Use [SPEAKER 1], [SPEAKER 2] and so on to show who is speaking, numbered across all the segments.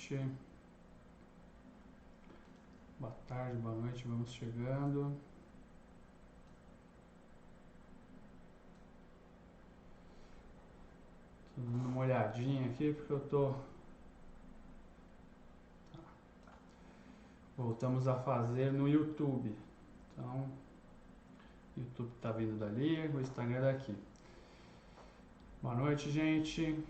[SPEAKER 1] noite. Boa tarde, boa noite, vamos chegando. Tô dando uma olhadinha aqui porque eu tô... Voltamos a fazer no YouTube. Então, o YouTube tá vindo dali, o Instagram daqui. Boa noite, gente.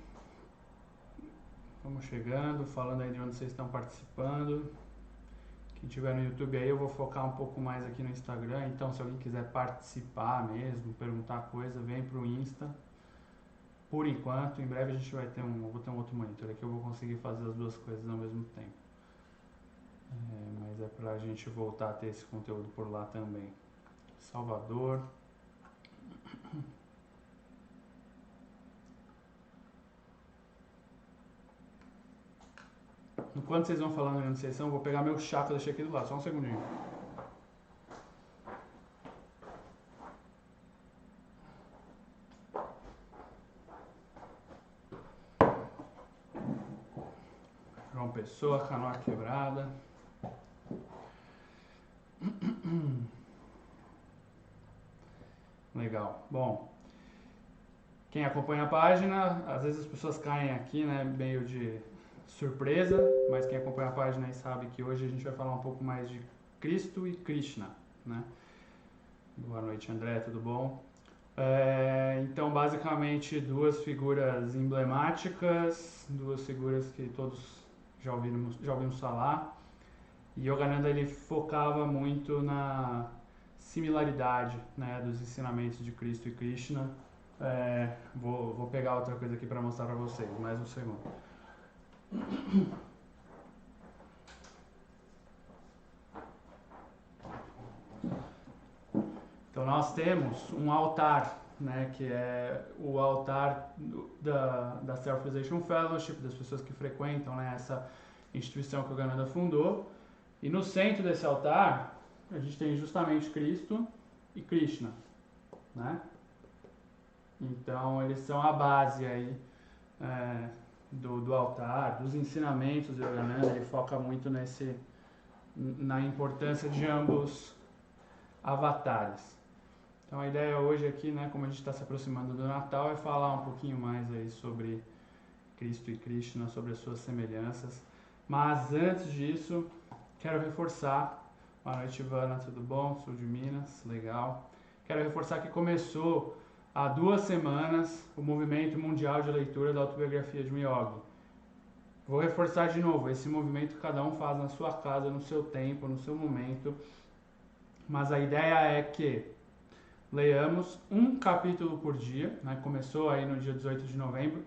[SPEAKER 1] Vamos chegando, falando aí de onde vocês estão participando. Quem tiver no YouTube aí, eu vou focar um pouco mais aqui no Instagram. Então, se alguém quiser participar mesmo, perguntar coisa, vem pro Insta. Por enquanto, em breve a gente vai ter vou ter um outro monitor aqui, eu vou conseguir fazer as duas coisas ao mesmo tempo. Mas é pra gente voltar a ter esse conteúdo por lá também. Salvador. Enquanto vocês vão falando aí na sessão, eu vou pegar meu chá que eu deixei aqui do lado, só um segundinho. João Pessoa, Canoa Quebrada. Legal. Bom, quem acompanha a página, às vezes as pessoas caem aqui, né, meio de surpresa, mas quem acompanha a página aí sabe que hoje a gente vai falar um pouco mais de Cristo e Krishna, né? Boa noite, André, tudo bom? Então, basicamente, duas figuras emblemáticas, duas figuras que todos já ouvimos falar. E Yogananda ele focava muito na similaridade, né, dos ensinamentos de Cristo e Krishna. Vou pegar outra coisa aqui para mostrar para vocês, mais um segundo. Então nós temos um altar, né, que é o altar da Self-Realization Fellowship, das pessoas que frequentam, né, essa instituição que o Yogananda fundou. E no centro desse altar a gente tem justamente Cristo e Krishna, né? Então eles são a base aí do altar, dos ensinamentos do Yogananda. Ele foca muito na importância de ambos avatares. Então a ideia hoje aqui, né, como a gente está se aproximando do Natal, é falar um pouquinho mais aí sobre Cristo e Krishna, sobre as suas semelhanças. Mas antes disso, quero reforçar. Boa noite, Ivana, tudo bom? Sul de Minas, legal. Quero reforçar que começou há 2 semanas o movimento mundial de leitura da autobiografia de um yogi. Vou reforçar de novo, esse movimento cada um faz na sua casa, no seu tempo, no seu momento. Mas a ideia é que leiamos um capítulo por dia, né? Começou aí no dia 18 de novembro.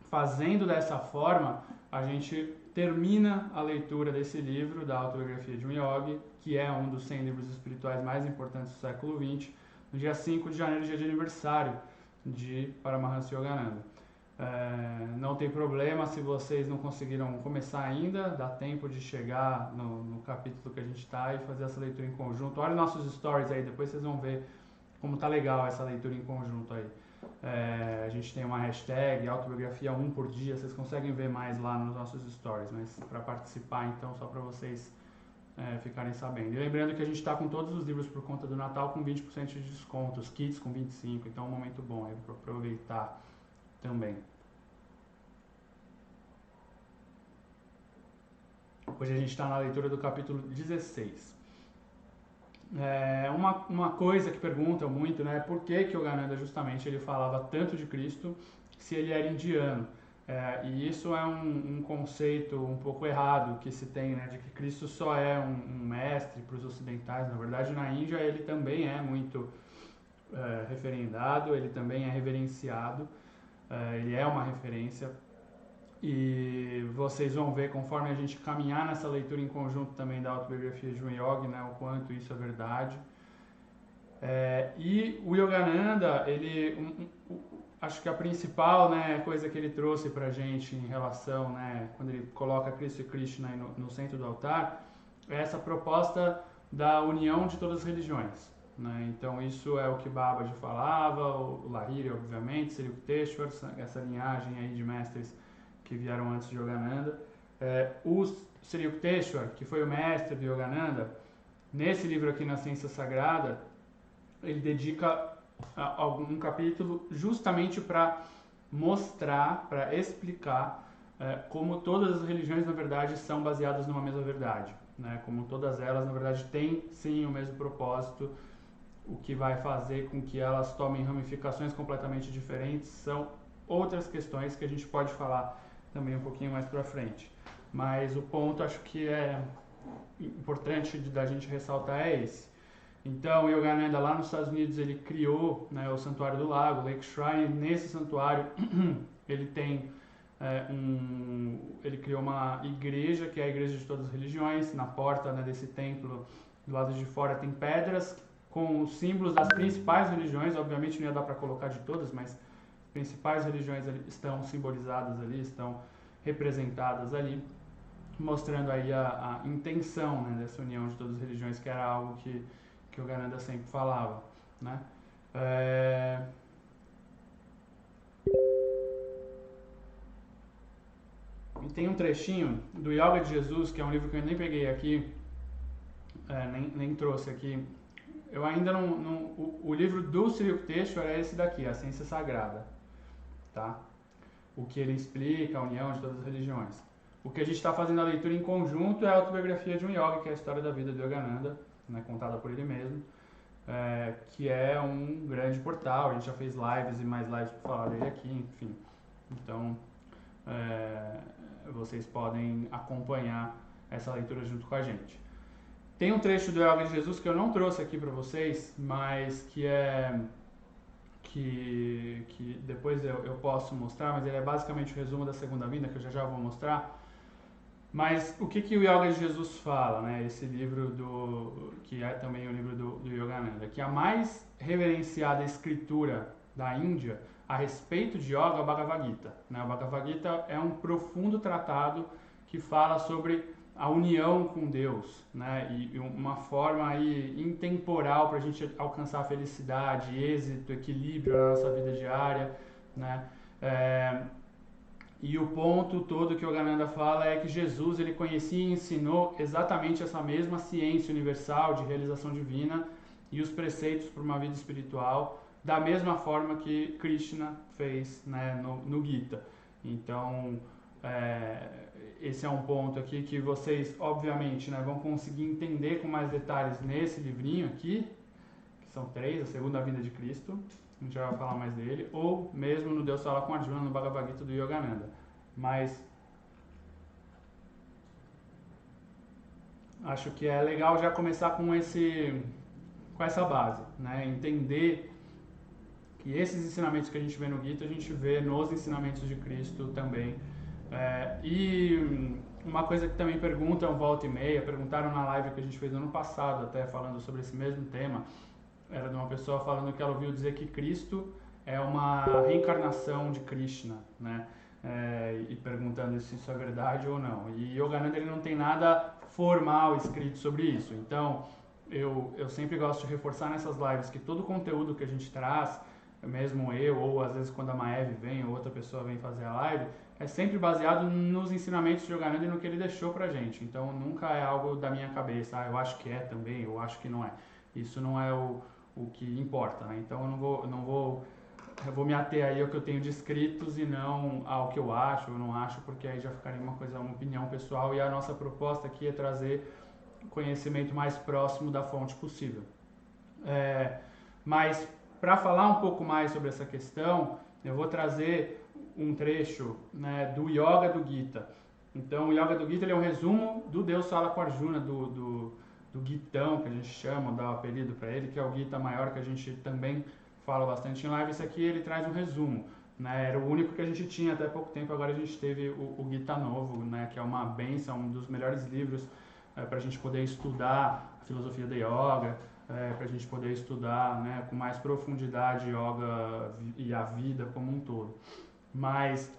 [SPEAKER 1] Fazendo dessa forma, a gente termina a leitura desse livro, da autobiografia de um yogi, que é um dos 100 livros espirituais mais importantes do século XX, no dia 5 de janeiro, dia de aniversário de Paramahansa Yogananda. Não tem problema se vocês não conseguiram começar ainda, dá tempo de chegar no capítulo que a gente está e fazer essa leitura em conjunto. Olha nossos stories aí, depois vocês vão ver como tá legal essa leitura em conjunto aí. A gente tem uma hashtag, autobiografia 1 por dia, vocês conseguem ver mais lá nos nossos stories, mas para participar então, só para vocês ficarem sabendo. E lembrando que a gente está com todos os livros por conta do Natal com 20% de desconto, os kits com 25%, então é um momento bom aí para aproveitar também. Hoje a gente está na leitura do capítulo 16. Uma coisa que perguntam muito, né, por que Yogananda justamente ele falava tanto de Cristo se ele era indiano? E isso é um conceito um pouco errado que se tem, né, de que Cristo só é um mestre para os ocidentais. Na verdade, na Índia ele também é muito referendado, ele também é reverenciado, ele é uma referência. E vocês vão ver, conforme a gente caminhar nessa leitura em conjunto também da autobiografia de um yogi, né, o quanto isso é verdade. E o Yogananda, acho que a principal, né, coisa que ele trouxe pra gente em relação, né, quando ele coloca Cristo e Krishna no centro do altar, é essa proposta da união de todas as religiões. Né? Então isso é o que Babaji falava, o Lahiri, obviamente, Sri Yukteswar, essa linhagem aí de mestres que vieram antes de Yogananda. O Sri Yukteswar, que foi o mestre do Yogananda, nesse livro aqui na Ciência Sagrada, ele dedica um capítulo justamente para mostrar, para explicar como todas as religiões, na verdade, são baseadas numa mesma verdade, né? Como todas elas, na verdade, têm sim o mesmo propósito. O que vai fazer com que elas tomem ramificações completamente diferentes são outras questões que a gente pode falar também um pouquinho mais para frente. Mas o ponto, acho que é importante da gente ressaltar é esse. Então, o Yogananda lá nos Estados Unidos, ele criou, né, o Santuário do Lago, Lake Shrine. Nesse santuário, ele tem ele criou uma igreja, que é a igreja de todas as religiões. Na porta, né, desse templo, do lado de fora, tem pedras com os símbolos das principais religiões. Obviamente não ia dar para colocar de todas, mas as principais religiões estão simbolizadas ali, estão representadas ali, mostrando aí a intenção, né, dessa união de todas as religiões, que era algo que o Yogananda sempre falava, né? E tem um trechinho do Yoga de Jesus, que é um livro que eu nem peguei aqui, nem trouxe aqui. Eu ainda não o livro do Sri Yukteswar é esse daqui, A Ciência Sagrada, tá? O que ele explica, a união de todas as religiões. O que a gente está fazendo a leitura em conjunto é a autobiografia de um yogi, que é a história da vida do Yogananda, né, contada por ele mesmo, que é um grande portal. A gente já fez lives e mais lives para falar dele aqui, enfim. Então, vocês podem acompanhar essa leitura junto com a gente. Tem um trecho do Yoga de Jesus que eu não trouxe aqui para vocês, mas que depois eu posso mostrar, mas ele é basicamente o resumo da segunda vinda, que eu já vou mostrar. Mas o que o Yoga de Jesus fala, né? Esse livro que é também o livro do Yogananda, que a mais reverenciada escritura da Índia a respeito de yoga é o Bhagavad Gita, né? O Bhagavad Gita é um profundo tratado que fala sobre a união com Deus, né? E uma forma aí intemporal para a gente alcançar a felicidade, êxito, equilíbrio na nossa vida diária, né? E o ponto todo que o Yogananda fala é que Jesus, ele conhecia e ensinou exatamente essa mesma ciência universal de realização divina e os preceitos para uma vida espiritual, da mesma forma que Krishna fez, né, no Gita. Então, esse é um ponto aqui que vocês, obviamente, né, vão conseguir entender com mais detalhes nesse livrinho aqui, que são 3, a segunda vinda de Cristo. A gente já vai falar mais dele, ou mesmo no Deus Fala com Arjuna, no Bhagavad Gita do Yogananda. Mas acho que é legal já começar com essa base, né? Entender que esses ensinamentos que a gente vê no Gita, a gente vê nos ensinamentos de Cristo também. E uma coisa que também perguntam volta e meia, perguntaram na live que a gente fez ano passado, até falando sobre esse mesmo tema, era de uma pessoa falando que ela ouviu dizer que Cristo é uma reencarnação de Krishna, né? E perguntando se isso é verdade ou não. E Yogananda, ele não tem nada formal escrito sobre isso. Então, eu sempre gosto de reforçar nessas lives que todo o conteúdo que a gente traz, mesmo eu, ou às vezes quando a Maev vem ou outra pessoa vem fazer a live, é sempre baseado nos ensinamentos de Yogananda e no que ele deixou pra gente. Então, nunca é algo da minha cabeça, eu acho que é também, eu acho que não é. Isso não é o que importa, né? Então eu vou me ater aí ao que eu tenho de escritos e não ao que eu acho ou não acho, porque aí já ficaria uma opinião pessoal, e a nossa proposta aqui é trazer conhecimento mais próximo da fonte possível. Mas para falar um pouco mais sobre essa questão, eu vou trazer um trecho, né, do Yoga do Gita. Então, o Yoga do Gita, ele é um resumo do Deus Fala com Arjuna, do Gitão, que a gente chama, dá o apelido para ele, que é o Gita maior, que a gente também fala bastante em live. Esse aqui ele traz um resumo, né? Era o único que a gente tinha até pouco tempo, agora a gente teve o Gita Novo, né? Que é uma benção, um dos melhores livros para a gente poder estudar a filosofia da yoga, para a gente poder estudar, né, com mais profundidade yoga e a vida como um todo. Mas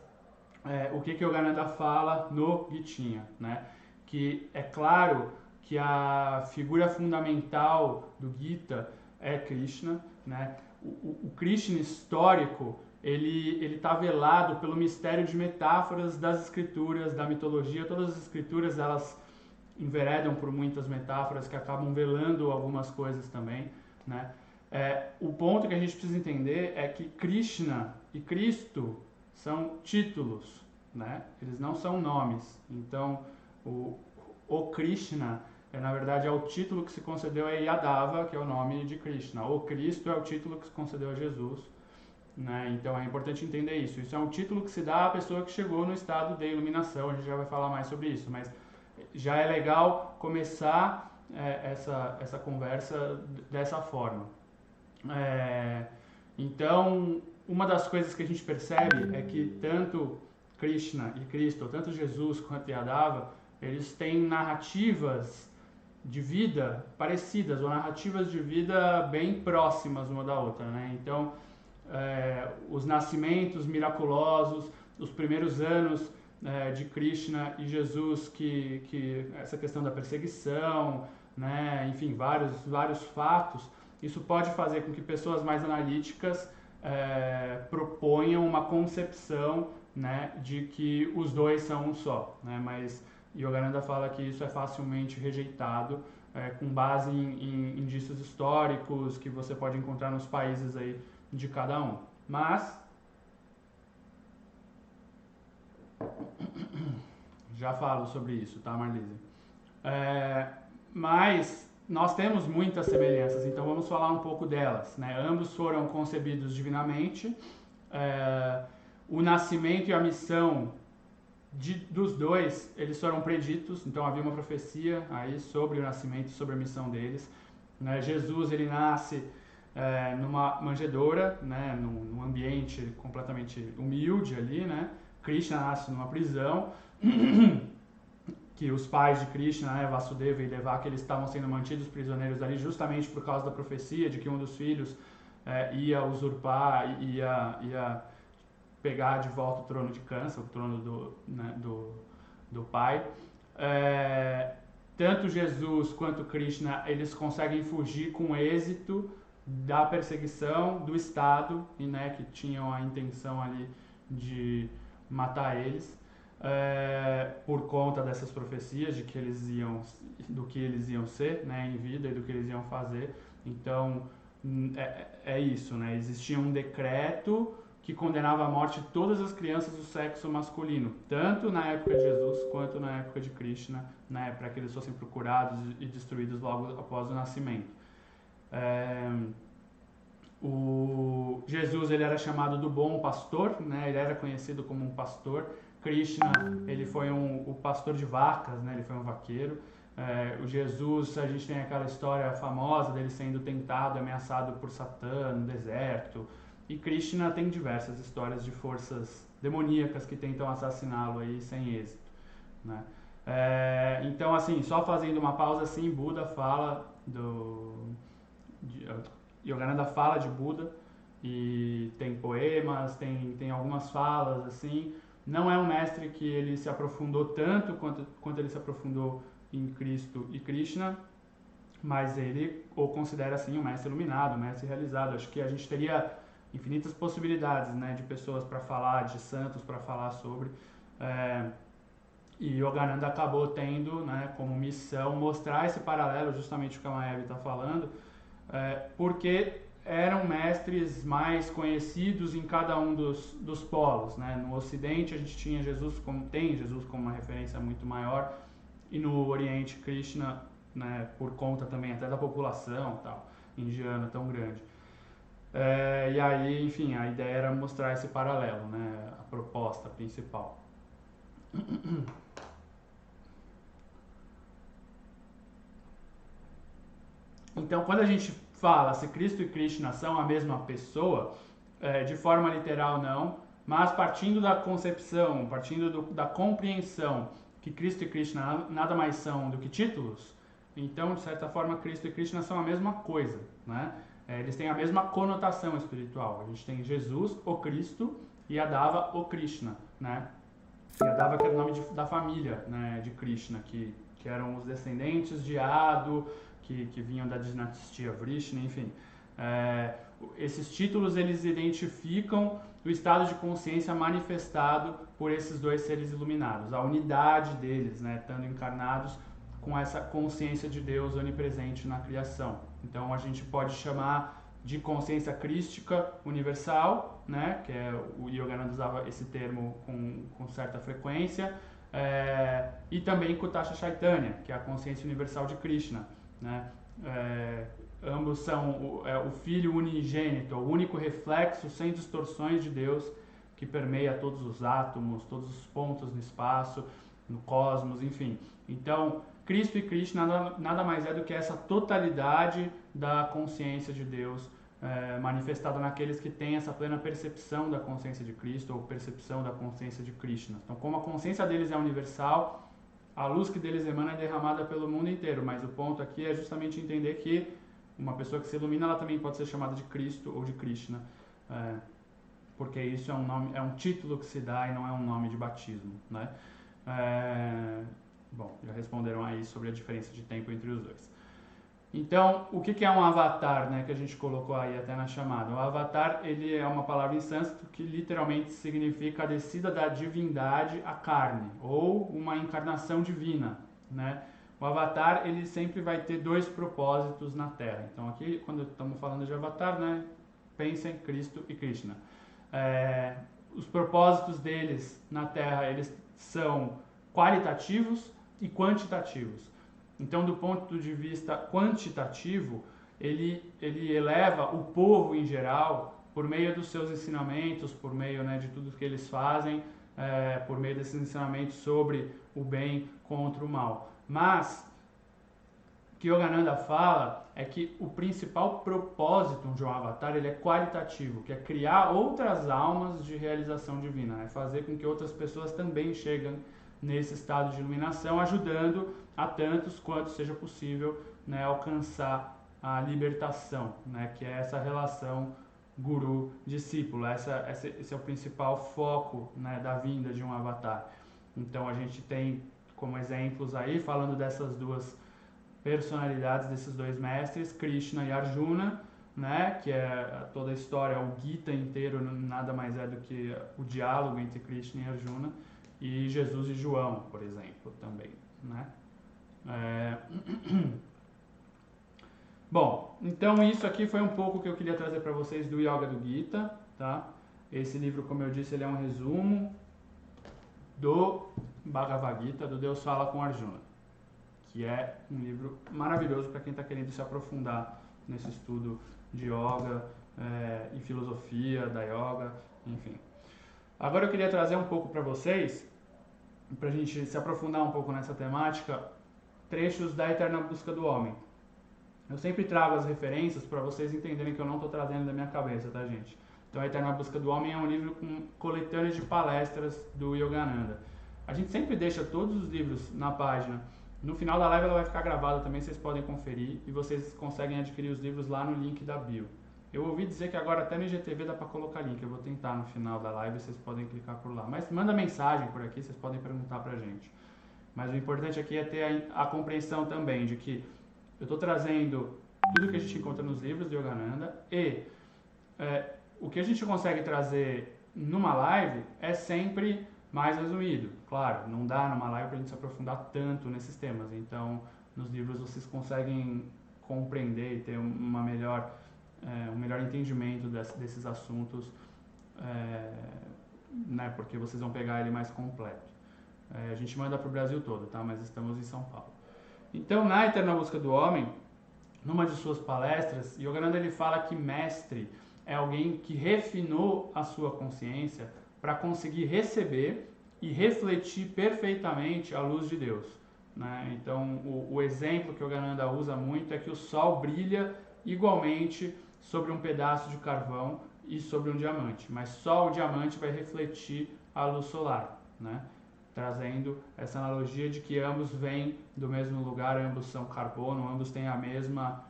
[SPEAKER 1] o que o Yogananda fala no Gitinha, né? Que é claro que a figura fundamental do Gita é Krishna, né? O Krishna histórico, ele está velado pelo mistério de metáforas das escrituras, da mitologia. Todas as escrituras, elas enveredam por muitas metáforas que acabam velando algumas coisas também, né? O ponto que a gente precisa entender é que Krishna e Cristo são títulos, né? Eles não são nomes. Então, o Krishna, na verdade, é o título que se concedeu a Yadava, que é o nome de Krishna. O Cristo é o título que se concedeu a Jesus, né? Então, é importante entender isso. Isso é um título que se dá à pessoa que chegou no estado de iluminação. A gente já vai falar mais sobre isso, mas já é legal começar essa conversa dessa forma. Então, uma das coisas que a gente percebe é que tanto Krishna e Cristo, tanto Jesus quanto Yadava, eles têm narrativas de vida parecidas, ou narrativas de vida bem próximas uma da outra, né? Então, os nascimentos miraculosos, os primeiros anos de Krishna e Jesus, que essa questão da perseguição, né? Enfim, vários fatos, isso pode fazer com que pessoas mais analíticas proponham uma concepção, né, de que os dois são um só, né? Mas Yogananda fala que isso é facilmente rejeitado com base em indícios históricos que você pode encontrar nos países aí de cada um. Mas já falo sobre isso, tá, Marlise? Mas nós temos muitas semelhanças, então vamos falar um pouco delas, né? Ambos foram concebidos divinamente. O nascimento e a missão dos dois, eles foram preditos, então havia uma profecia aí sobre o nascimento, sobre a missão deles, né? Jesus, ele nasce numa manjedoura, né? Num ambiente completamente humilde ali, né? Krishna nasce numa prisão, que os pais de Krishna, né, Vasudeva e Devaki, eles estavam sendo mantidos prisioneiros ali justamente por causa da profecia de que um dos filhos ia usurpar, ia pegar de volta o trono de Kansa, o trono do pai. Tanto Jesus quanto Krishna, eles conseguem fugir com êxito da perseguição do Estado, e, né, que tinham a intenção ali de matar eles. Por conta dessas profecias de que do que eles iam ser, né, em vida, e do que eles iam fazer. Então é isso, né? Existia um decreto que condenava à morte todas as crianças do sexo masculino, tanto na época de Jesus quanto na época de Krishna, né, para que eles fossem procurados e destruídos logo após o nascimento. O Jesus, ele era chamado do bom pastor, né? Ele era conhecido como um pastor. Krishna, ele foi o pastor de vacas, né? Ele foi um vaqueiro. O Jesus, a gente tem aquela história famosa dele sendo tentado, ameaçado por Satã no deserto. E Krishna tem diversas histórias de forças demoníacas que tentam assassiná-lo aí sem êxito, né? Então, assim, só fazendo uma pausa, assim, Buda fala Yogananda fala de Buda, e tem poemas, tem algumas falas, assim. Não é um mestre que ele se aprofundou tanto quanto ele se aprofundou em Cristo e Krishna, mas ele o considera, assim, um mestre iluminado, um mestre realizado. Acho que a gente teria infinitas possibilidades, né, de pessoas para falar, de santos para falar sobre. E Yogananda acabou tendo, né, como missão mostrar esse paralelo, justamente o que a Maeve está falando, porque eram mestres mais conhecidos em cada um dos polos, né? No Ocidente a gente tinha tem Jesus como uma referência muito maior, e no Oriente Krishna, né, por conta também até da população tal, indiana tão grande. E aí, enfim, a ideia era mostrar esse paralelo, né, a proposta principal. Então, quando a gente fala se Cristo e Krishna são a mesma pessoa, de forma literal não, mas partindo da concepção, partindo da compreensão que Cristo e Krishna nada mais são do que títulos, então, de certa forma, Cristo e Krishna são a mesma coisa, né? Eles têm a mesma conotação espiritual. A gente tem Jesus, o Cristo, e Yadava, o Krishna, né? Yadava, que era o nome da família, né, de Krishna, que eram os descendentes de Adu, que vinham da dinastia Vrishna, enfim. Esses títulos eles identificam o estado de consciência manifestado por esses dois seres iluminados, a unidade deles, né, estando encarnados com essa consciência de Deus onipresente na criação. Então a gente pode chamar de consciência crística universal, né, que o Yogananda usava esse termo com certa frequência, e também Kutasha Chaitanya, que é a consciência universal de Krishna, né. Ambos são o Filho unigênito, o único reflexo sem distorções de Deus que permeia todos os átomos, todos os pontos no espaço, no cosmos, enfim. Então, Cristo e Krishna nada mais é do que essa totalidade da consciência de Deus manifestada naqueles que têm essa plena percepção da consciência de Cristo ou percepção da consciência de Krishna. Então, como a consciência deles é universal, a luz que deles emana é derramada pelo mundo inteiro, mas o ponto aqui é justamente entender que uma pessoa que se ilumina, ela também pode ser chamada de Cristo ou de Krishna, porque isso é um título que se dá e não é um nome de batismo, né? Bom, já responderam aí sobre a diferença de tempo entre os dois. Então, o que é um avatar, né, que a gente colocou aí até na chamada? O avatar, ele é uma palavra em sânscrito que literalmente significa a descida da divindade à carne, ou uma encarnação divina, né? O avatar, ele sempre vai ter dois propósitos na Terra. Então aqui, quando estamos falando de avatar, né, pensa em Cristo e Krishna. Os propósitos deles na Terra, eles são qualitativos e quantitativos. Então, do ponto de vista quantitativo, ele eleva o povo em geral, por meio dos seus ensinamentos, por meio, né, de tudo que eles fazem, por meio desses ensinamentos sobre o bem contra o mal. Mas, o que Yogananda fala é que o principal propósito de um avatar ele é qualitativo, que é criar outras almas de realização divina, é fazer com que outras pessoas também cheguem nesse estado de iluminação, ajudando a tantos quanto seja possível, né, alcançar a libertação, né, que é essa relação guru-discípulo. Esse é o principal foco, né, da vinda de um avatar. Então a gente tem como exemplos aí, falando dessas duas personalidades, desses dois mestres, Krishna e Arjuna, né, que é toda a história, o Gita inteiro nada mais é do que o diálogo entre Krishna e Arjuna, e Jesus e João, por exemplo, também, né. Bom, então isso aqui foi um pouco que eu queria trazer para vocês do Yoga do Gita, tá? Esse livro, como eu disse, ele é um resumo do Bhagavad Gita, do Deus Fala com Arjuna, que é um livro maravilhoso para quem está querendo se aprofundar nesse estudo de yoga e filosofia da yoga, enfim. Agora eu queria trazer um pouco para vocês, para a gente se aprofundar um pouco nessa temática, trechos da Eterna Busca do Homem. Eu sempre trago as referências para vocês entenderem que eu não estou trazendo da minha cabeça, tá, gente? Então, A Eterna Busca do Homem é um livro com coletâneas de palestras do Yogananda. A gente sempre deixa todos os livros na página. No final da live ela vai ficar gravada também, vocês podem conferir e vocês conseguem adquirir os livros lá no link da bio. Eu ouvi dizer que agora até no IGTV dá para colocar link, eu vou tentar no final da live, vocês podem clicar por lá. Mas manda mensagem por aqui, vocês podem perguntar pra gente. Mas o importante aqui é ter a compreensão também de que eu estou trazendo tudo que a gente encontra nos livros de Yogananda e o que a gente consegue trazer numa live é sempre mais resumido. Claro, não dá numa live para a gente se aprofundar tanto nesses temas. Então, nos livros vocês conseguem compreender e ter um melhor entendimento desses assuntos, né, porque vocês vão pegar ele mais completo. A gente manda para o Brasil todo, tá? Mas estamos em São Paulo. Então, na Eterna Busca do Homem, numa de suas palestras, Yogananda ele fala que mestre é alguém que refinou a sua consciência para conseguir receber e refletir perfeitamente a luz de Deus, né? Então, o exemplo que Yogananda usa muito é que o sol brilha igualmente sobre um pedaço de carvão e sobre um diamante, mas só o diamante vai refletir a luz solar, né? Trazendo essa analogia de que ambos vêm do mesmo lugar, ambos são carbono, ambos têm a mesma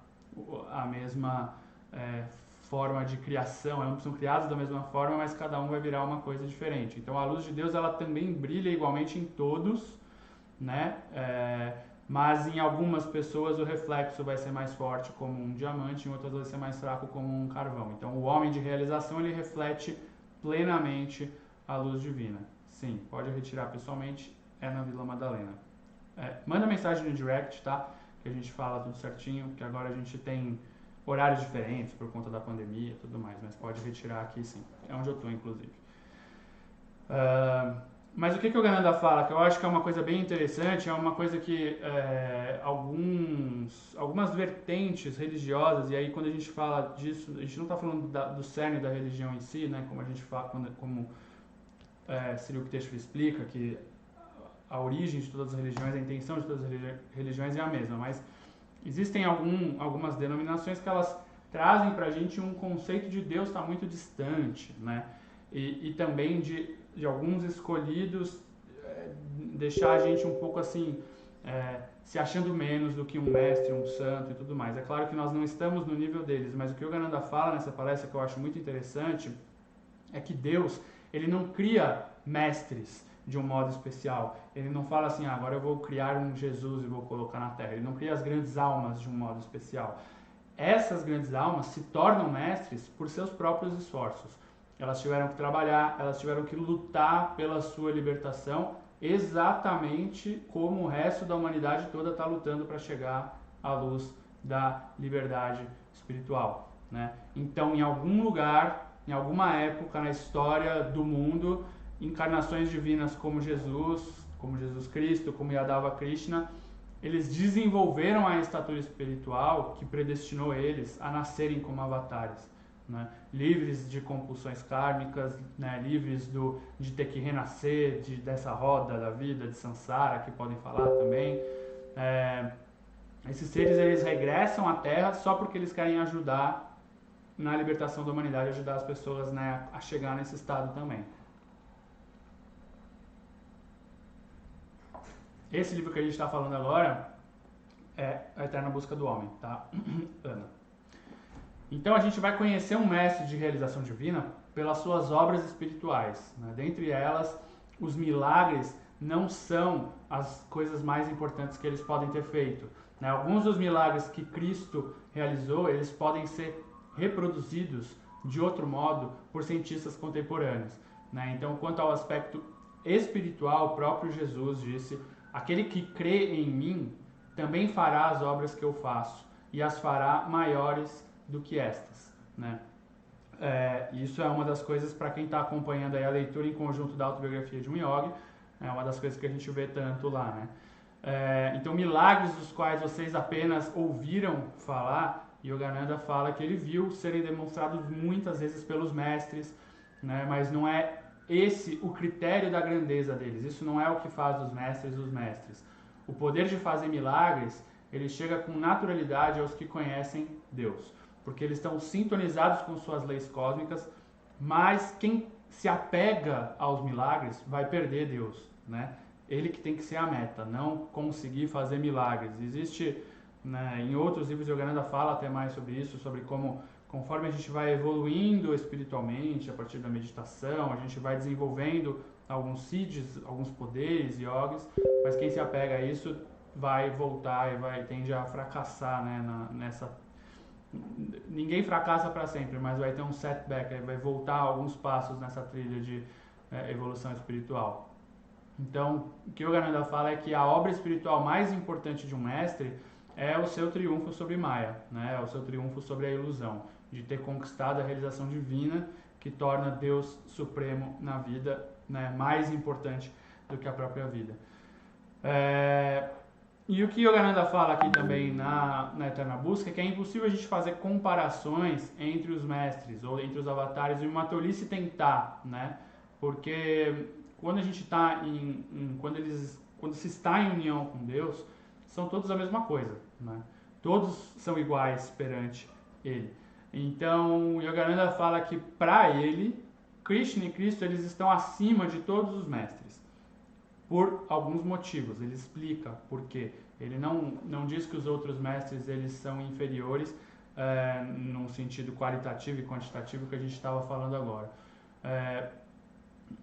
[SPEAKER 1] forma de criação, ambos são criados da mesma forma, mas cada um vai virar uma coisa diferente. Então a luz de Deus ela também brilha igualmente em todos, né? mas em algumas pessoas o reflexo vai ser mais forte como um diamante, em outras vai ser mais fraco como um carvão. Então o homem de realização ele reflete plenamente a luz divina. Sim, pode retirar pessoalmente, é na Vila Madalena. Manda mensagem no direct, tá? Que a gente fala tudo certinho, que agora a gente tem horários diferentes por conta da pandemia e tudo mais, mas pode retirar aqui sim. É onde eu tô, inclusive. Mas o que o Gananda fala, que eu acho que é uma coisa bem interessante, é uma coisa que algumas vertentes religiosas, e aí quando a gente fala disso, a gente não está falando do cerne da religião em si, né, como a gente fala, como seria o que o texto explica, que a origem de todas as religiões, a intenção de todas as religiões é a mesma, mas existem algumas denominações que elas trazem para a gente um conceito de Deus está muito distante, né? E também de alguns escolhidos deixar a gente um pouco assim, se achando menos do que um mestre, um santo e tudo mais. É claro que nós não estamos no nível deles, mas o que o Gananda fala nessa palestra que eu acho muito interessante é que Deus, ele não cria mestres de um modo especial. Ele não fala assim, agora eu vou criar um Jesus e vou colocar na Terra. Ele não cria as grandes almas de um modo especial. Essas grandes almas se tornam mestres por seus próprios esforços. Elas tiveram que trabalhar, elas tiveram que lutar pela sua libertação, exatamente como o resto da humanidade toda está lutando para chegar à luz da liberdade espiritual, né? Então, em algum lugar, em alguma época na história do mundo, encarnações divinas como Jesus Cristo, como Yadava Krishna, eles desenvolveram a estatura espiritual que predestinou eles a nascerem como avatares, né? Livres de compulsões kármicas, né? Livres de ter que renascer dessa roda da vida, de samsara, que podem falar também. Esses seres eles regressam à Terra só porque eles querem ajudar na libertação da humanidade, ajudar as pessoas, né, a chegar nesse estado também. Esse livro que a gente está falando agora é A Eterna Busca do Homem, tá? Ana. Então a gente vai conhecer um mestre de realização divina pelas suas obras espirituais, né? Dentre elas, os milagres não são as coisas mais importantes que eles podem ter feito, né? Alguns dos milagres que Cristo realizou, eles podem ser reproduzidos de outro modo por cientistas contemporâneos, né? Então, quanto ao aspecto espiritual, o próprio Jesus disse: aquele que crê em mim também fará as obras que eu faço e as fará maiores do que estas, né? Isso é uma das coisas para quem está acompanhando aí a leitura em conjunto da autobiografia de um yogi, é uma das coisas que a gente vê tanto lá, né? Então, milagres dos quais vocês apenas ouviram falar, Yogananda fala que ele viu serem demonstrados muitas vezes pelos mestres, né? Mas não é esse o critério da grandeza deles. Isso não é o que faz dos mestres os mestres. O poder de fazer milagres, ele chega com naturalidade aos que conhecem Deus, porque eles estão sintonizados com suas leis cósmicas, mas quem se apega aos milagres vai perder Deus, né? Ele que tem que ser a meta, não conseguir fazer milagres. Existe, né, em outros livros de Yogananda fala até mais sobre isso, sobre como conforme a gente vai evoluindo espiritualmente a partir da meditação, a gente vai desenvolvendo alguns siddhis, alguns poderes, yogis, mas quem se apega a isso vai voltar e tende a fracassar, né, nessa. Ninguém fracassa para sempre, mas vai ter um setback, vai voltar alguns passos nessa trilha de evolução espiritual. Então, o que o Yogananda fala é que a obra espiritual mais importante de um mestre é o seu triunfo sobre Maya, né? É o seu triunfo sobre a ilusão, de ter conquistado a realização divina que torna Deus supremo na vida, né, mais importante do que a própria vida. E o que Yogananda fala aqui também na Eterna Busca é que é impossível a gente fazer comparações entre os mestres ou entre os avatares e uma tolice tentar, né? Porque quando a gente está quando se está em união com Deus, são todos a mesma coisa, né? Todos são iguais perante Ele. Então, Yogananda fala que para ele, Krishna e Cristo eles estão acima de todos os mestres, por alguns motivos. Ele explica por quê. Ele não diz que os outros mestres eles são inferiores num sentido qualitativo e quantitativo que a gente estava falando agora.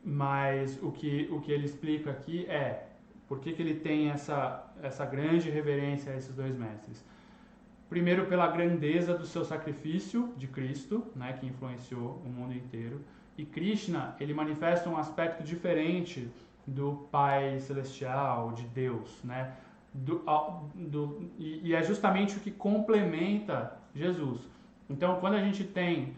[SPEAKER 1] Mas o que ele explica aqui é Por que ele tem essa grande reverência a esses dois mestres? Primeiro, pela grandeza do seu sacrifício de Cristo, né, que influenciou o mundo inteiro. E Krishna, ele manifesta um aspecto diferente do Pai Celestial, de Deus, né? E é justamente o que complementa Jesus. Então, quando a gente tem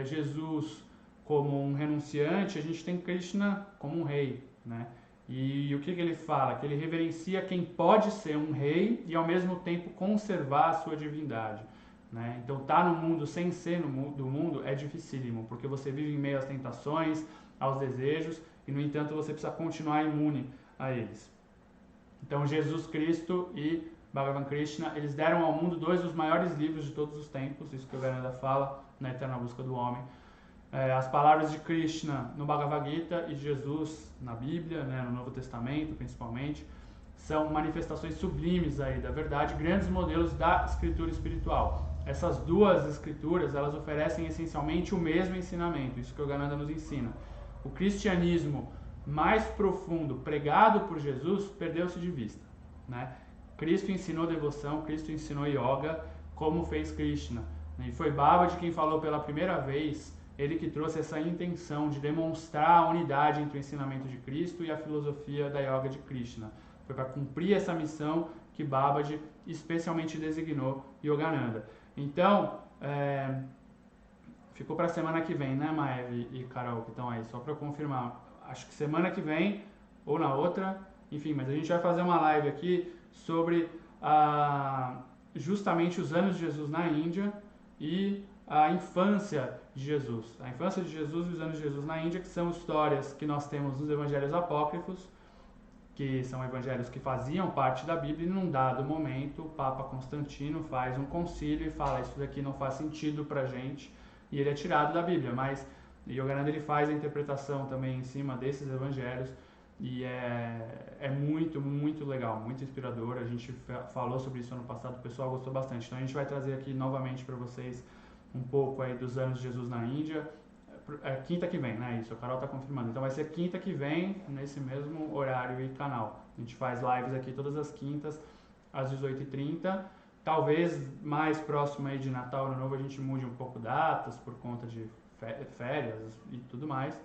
[SPEAKER 1] Jesus como um renunciante, a gente tem Krishna como um rei, né? E o que ele fala? Que ele reverencia quem pode ser um rei e ao mesmo tempo conservar a sua divindade, né? Então, estar no mundo sem ser do mundo é dificílimo, porque você vive em meio às tentações, aos desejos, e no entanto você precisa continuar imune a eles. Então, Jesus Cristo e Bhagavan Krishna, eles deram ao mundo dois dos maiores livros de todos os tempos, isso que o Yogananda fala na Eterna Busca do Homem. As palavras de Krishna no Bhagavad Gita e de Jesus na Bíblia, né, no Novo Testamento principalmente, são manifestações sublimes aí da verdade, grandes modelos da escritura espiritual. Essas duas escrituras, elas oferecem essencialmente o mesmo ensinamento, isso que o Yogananda nos ensina. O cristianismo mais profundo, pregado por Jesus, perdeu-se de vista, né? Cristo ensinou devoção, Cristo ensinou yoga, como fez Krishna. E foi Babaji quem falou pela primeira vez, ele que trouxe essa intenção de demonstrar a unidade entre o ensinamento de Cristo e a filosofia da yoga de Krishna. Foi para cumprir essa missão que Babaji especialmente designou Yogananda. Então, ficou para a semana que vem, né, Maev e Carol, que estão aí, só para eu confirmar. Acho que semana que vem, ou na outra, enfim, mas a gente vai fazer uma live aqui sobre justamente os anos de Jesus na Índia e a infância de Jesus. A infância de Jesus e os anos de Jesus na Índia, que são histórias que nós temos nos evangelhos apócrifos, que são evangelhos que faziam parte da Bíblia, e num dado momento o Papa Constantino faz um concílio e fala, isso daqui não faz sentido pra gente, e ele é tirado da Bíblia, mas Yogananda ele faz a interpretação também em cima desses evangelhos, e é muito, muito legal, muito inspirador. A gente falou sobre isso ano passado, o pessoal gostou bastante, então a gente vai trazer aqui novamente para vocês um pouco aí dos anos de Jesus na Índia, quinta que vem, né? Isso, a Carol tá confirmando. Então vai ser quinta que vem, nesse mesmo horário e canal. A gente faz lives aqui todas as quintas, às 18h30. Talvez mais próximo aí de Natal, Ano Novo, a gente mude um pouco datas, por conta de férias e tudo mais.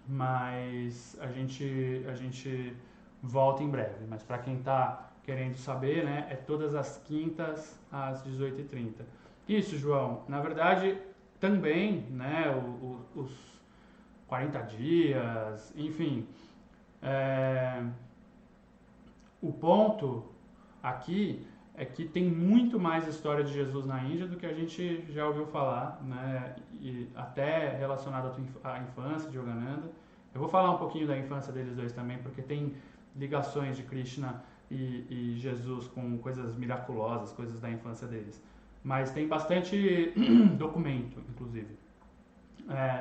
[SPEAKER 1] Mas a gente volta em breve. Mas para quem tá querendo saber, né? É todas as quintas, às 18h30. Isso, João. Na verdade, também, né, os 40 dias, enfim, o ponto aqui é que tem muito mais história de Jesus na Índia do que a gente já ouviu falar, né, e até relacionado à infância de Yogananda. Eu vou falar um pouquinho da infância deles dois também, porque tem ligações de Krishna e Jesus com coisas miraculosas, coisas da infância deles. Mas tem bastante documento, inclusive.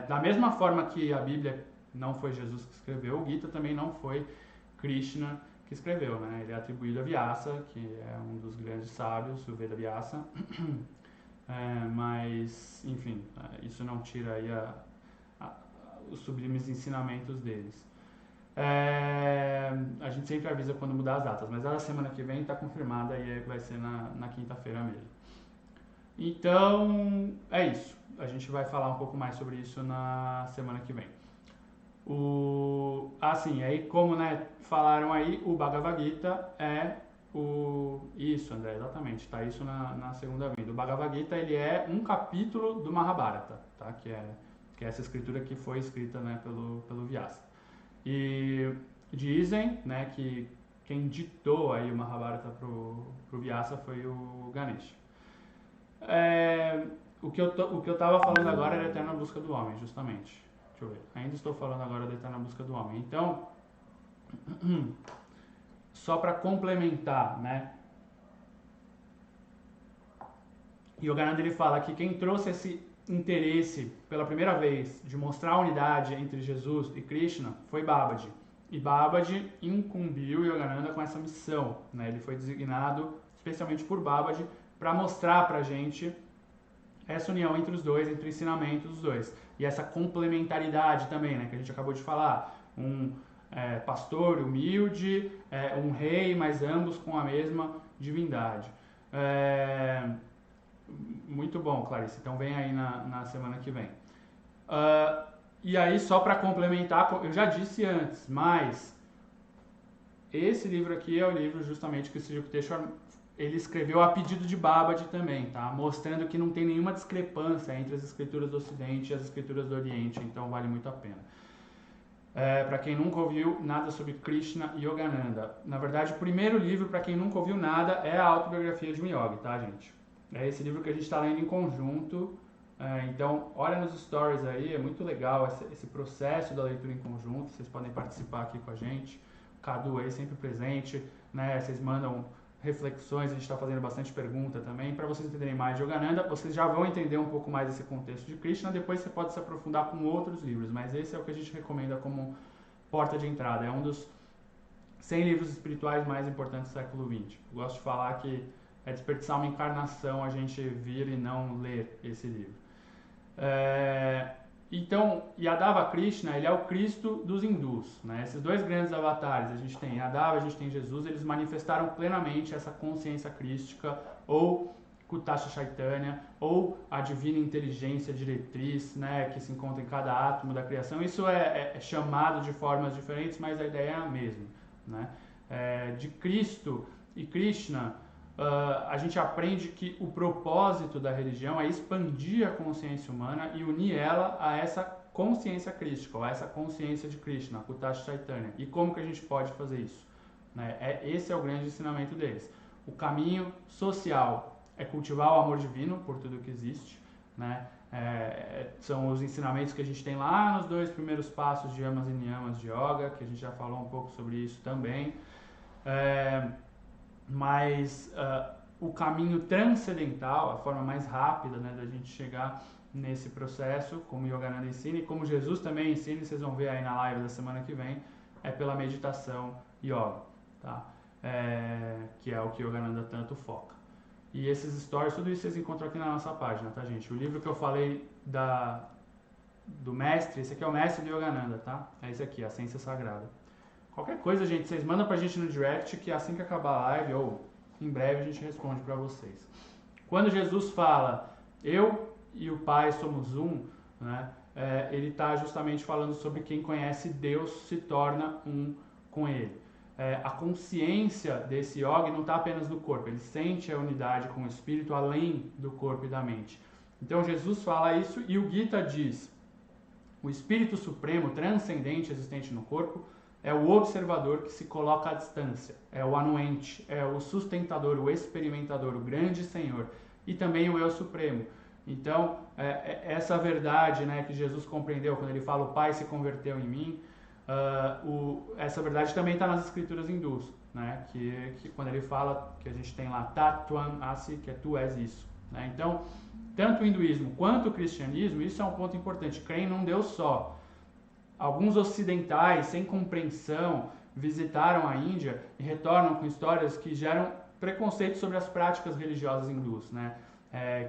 [SPEAKER 1] Da mesma forma que a Bíblia não foi Jesus que escreveu, o Gita também não foi Krishna que escreveu, né? Ele é atribuído a Vyasa, que é um dos grandes sábios, o Veda Vyasa. Mas, enfim, isso não tira aí os sublimes ensinamentos deles. A gente sempre avisa quando mudar as datas, mas a semana que vem está confirmada e vai ser na quinta-feira mesmo. Então, é isso. A gente vai falar um pouco mais sobre isso na semana que vem. Assim, aí como, né, falaram aí, o Bhagavad Gita é Isso, André, exatamente, tá isso na segunda vinda. O Bhagavad Gita, ele é um capítulo do Mahabharata, tá? Que é essa escritura que foi escrita, né, pelo Vyasa. E dizem, né, que quem ditou aí o Mahabharata pro Vyasa foi o Ganesha. O que eu tava falando agora era a Eterna Busca do Homem, justamente. Deixa eu ver. Ainda estou falando agora da Eterna Busca do Homem. Então, só para complementar, né? Yogananda ele fala que quem trouxe esse interesse pela primeira vez de mostrar a unidade entre Jesus e Krishna foi Babaji. E Babaji incumbiu Yogananda com essa missão, né? Ele foi designado especialmente por Babaji para mostrar pra gente essa união entre os dois, entre o ensinamento dos dois. E essa complementaridade também, né, que a gente acabou de falar. Um pastor humilde, um rei, mas ambos com a mesma divindade. Muito bom, Clarice. Então vem aí na semana que vem. E aí, só para complementar, eu já disse antes, mas esse livro aqui é o livro justamente que o Sri Yukteswar ele escreveu a pedido de Babaji também, tá? Mostrando que não tem nenhuma discrepância entre as escrituras do Ocidente e as escrituras do Oriente, então vale muito a pena. Para quem nunca ouviu nada sobre Krishna e Yogananda. Na verdade, o primeiro livro, para quem nunca ouviu nada, é a autobiografia de um yogi, tá, gente? É esse livro que a gente está lendo em conjunto. Então, olha nos stories aí, é muito legal esse processo da leitura em conjunto. Vocês podem participar aqui com a gente. O Cadu aí sempre presente, né? Vocês mandam reflexões, a gente está fazendo bastante pergunta também. Para vocês entenderem mais de Yogananda, vocês já vão entender um pouco mais esse contexto de Krishna. Depois você pode se aprofundar com outros livros, mas esse é o que a gente recomenda como porta de entrada. É um dos 100 livros espirituais mais importantes do século XX. Eu gosto de falar que é desperdiçar uma encarnação a gente vir e não ler esse livro. Então, Yadava Krishna, ele é o Cristo dos hindus, né? Esses dois grandes avatares, a gente tem Yadava, a gente tem Jesus, eles manifestaram plenamente essa consciência crística, ou Kutasha Chaitanya, ou a divina inteligência diretriz, né, que se encontra em cada átomo da criação. Isso é chamado de formas diferentes, mas a ideia é a mesma, né? De Cristo e Krishna, a gente aprende que o propósito da religião é expandir a consciência humana e unir ela a essa consciência crística, ou a essa consciência de Krishna, Kutasha Chaitanya. E como que a gente pode fazer isso? Esse é o grande ensinamento deles. O caminho social é cultivar o amor divino por tudo que existe, né? São os ensinamentos que a gente tem lá nos 2 primeiros passos de Yamas e Niyamas de Yoga, que a gente já falou um pouco sobre isso também. Mas o caminho transcendental, a forma mais rápida, né, da gente chegar nesse processo, como Yogananda ensina e como Jesus também ensina, e vocês vão ver aí na live da semana que vem, é pela meditação yoga, tá? Que é o que Yogananda tanto foca. E esses stories, tudo isso vocês encontram aqui na nossa página, tá, gente? O livro que eu falei do mestre, esse aqui é o mestre do Yogananda, tá? É esse aqui, A Ciência Sagrada. Qualquer coisa, gente, vocês mandam pra gente no direct, que assim que acabar a live, ou em breve, a gente responde pra vocês. Quando Jesus fala, eu e o Pai somos um, né, ele está justamente falando sobre quem conhece Deus se torna um com ele. A consciência desse yogi não está apenas no corpo, ele sente a unidade com o espírito além do corpo e da mente. Então Jesus fala isso e o Gita diz, o espírito supremo, transcendente, existente no corpo, é o observador que se coloca à distância, é o anuente, é o sustentador, o experimentador, o grande Senhor e também o Eu Supremo. Então, essa verdade, né, que Jesus compreendeu quando ele fala o Pai se converteu em mim, essa verdade também está nas escrituras hindus, né, que quando ele fala que a gente tem lá Tattvam Asi, que é tu és isso. Né? Então, tanto o hinduísmo quanto o cristianismo, isso é um ponto importante, creem num Deus só. Alguns ocidentais, sem compreensão, visitaram a Índia e retornam com histórias que geram preconceito sobre as práticas religiosas hindus, né?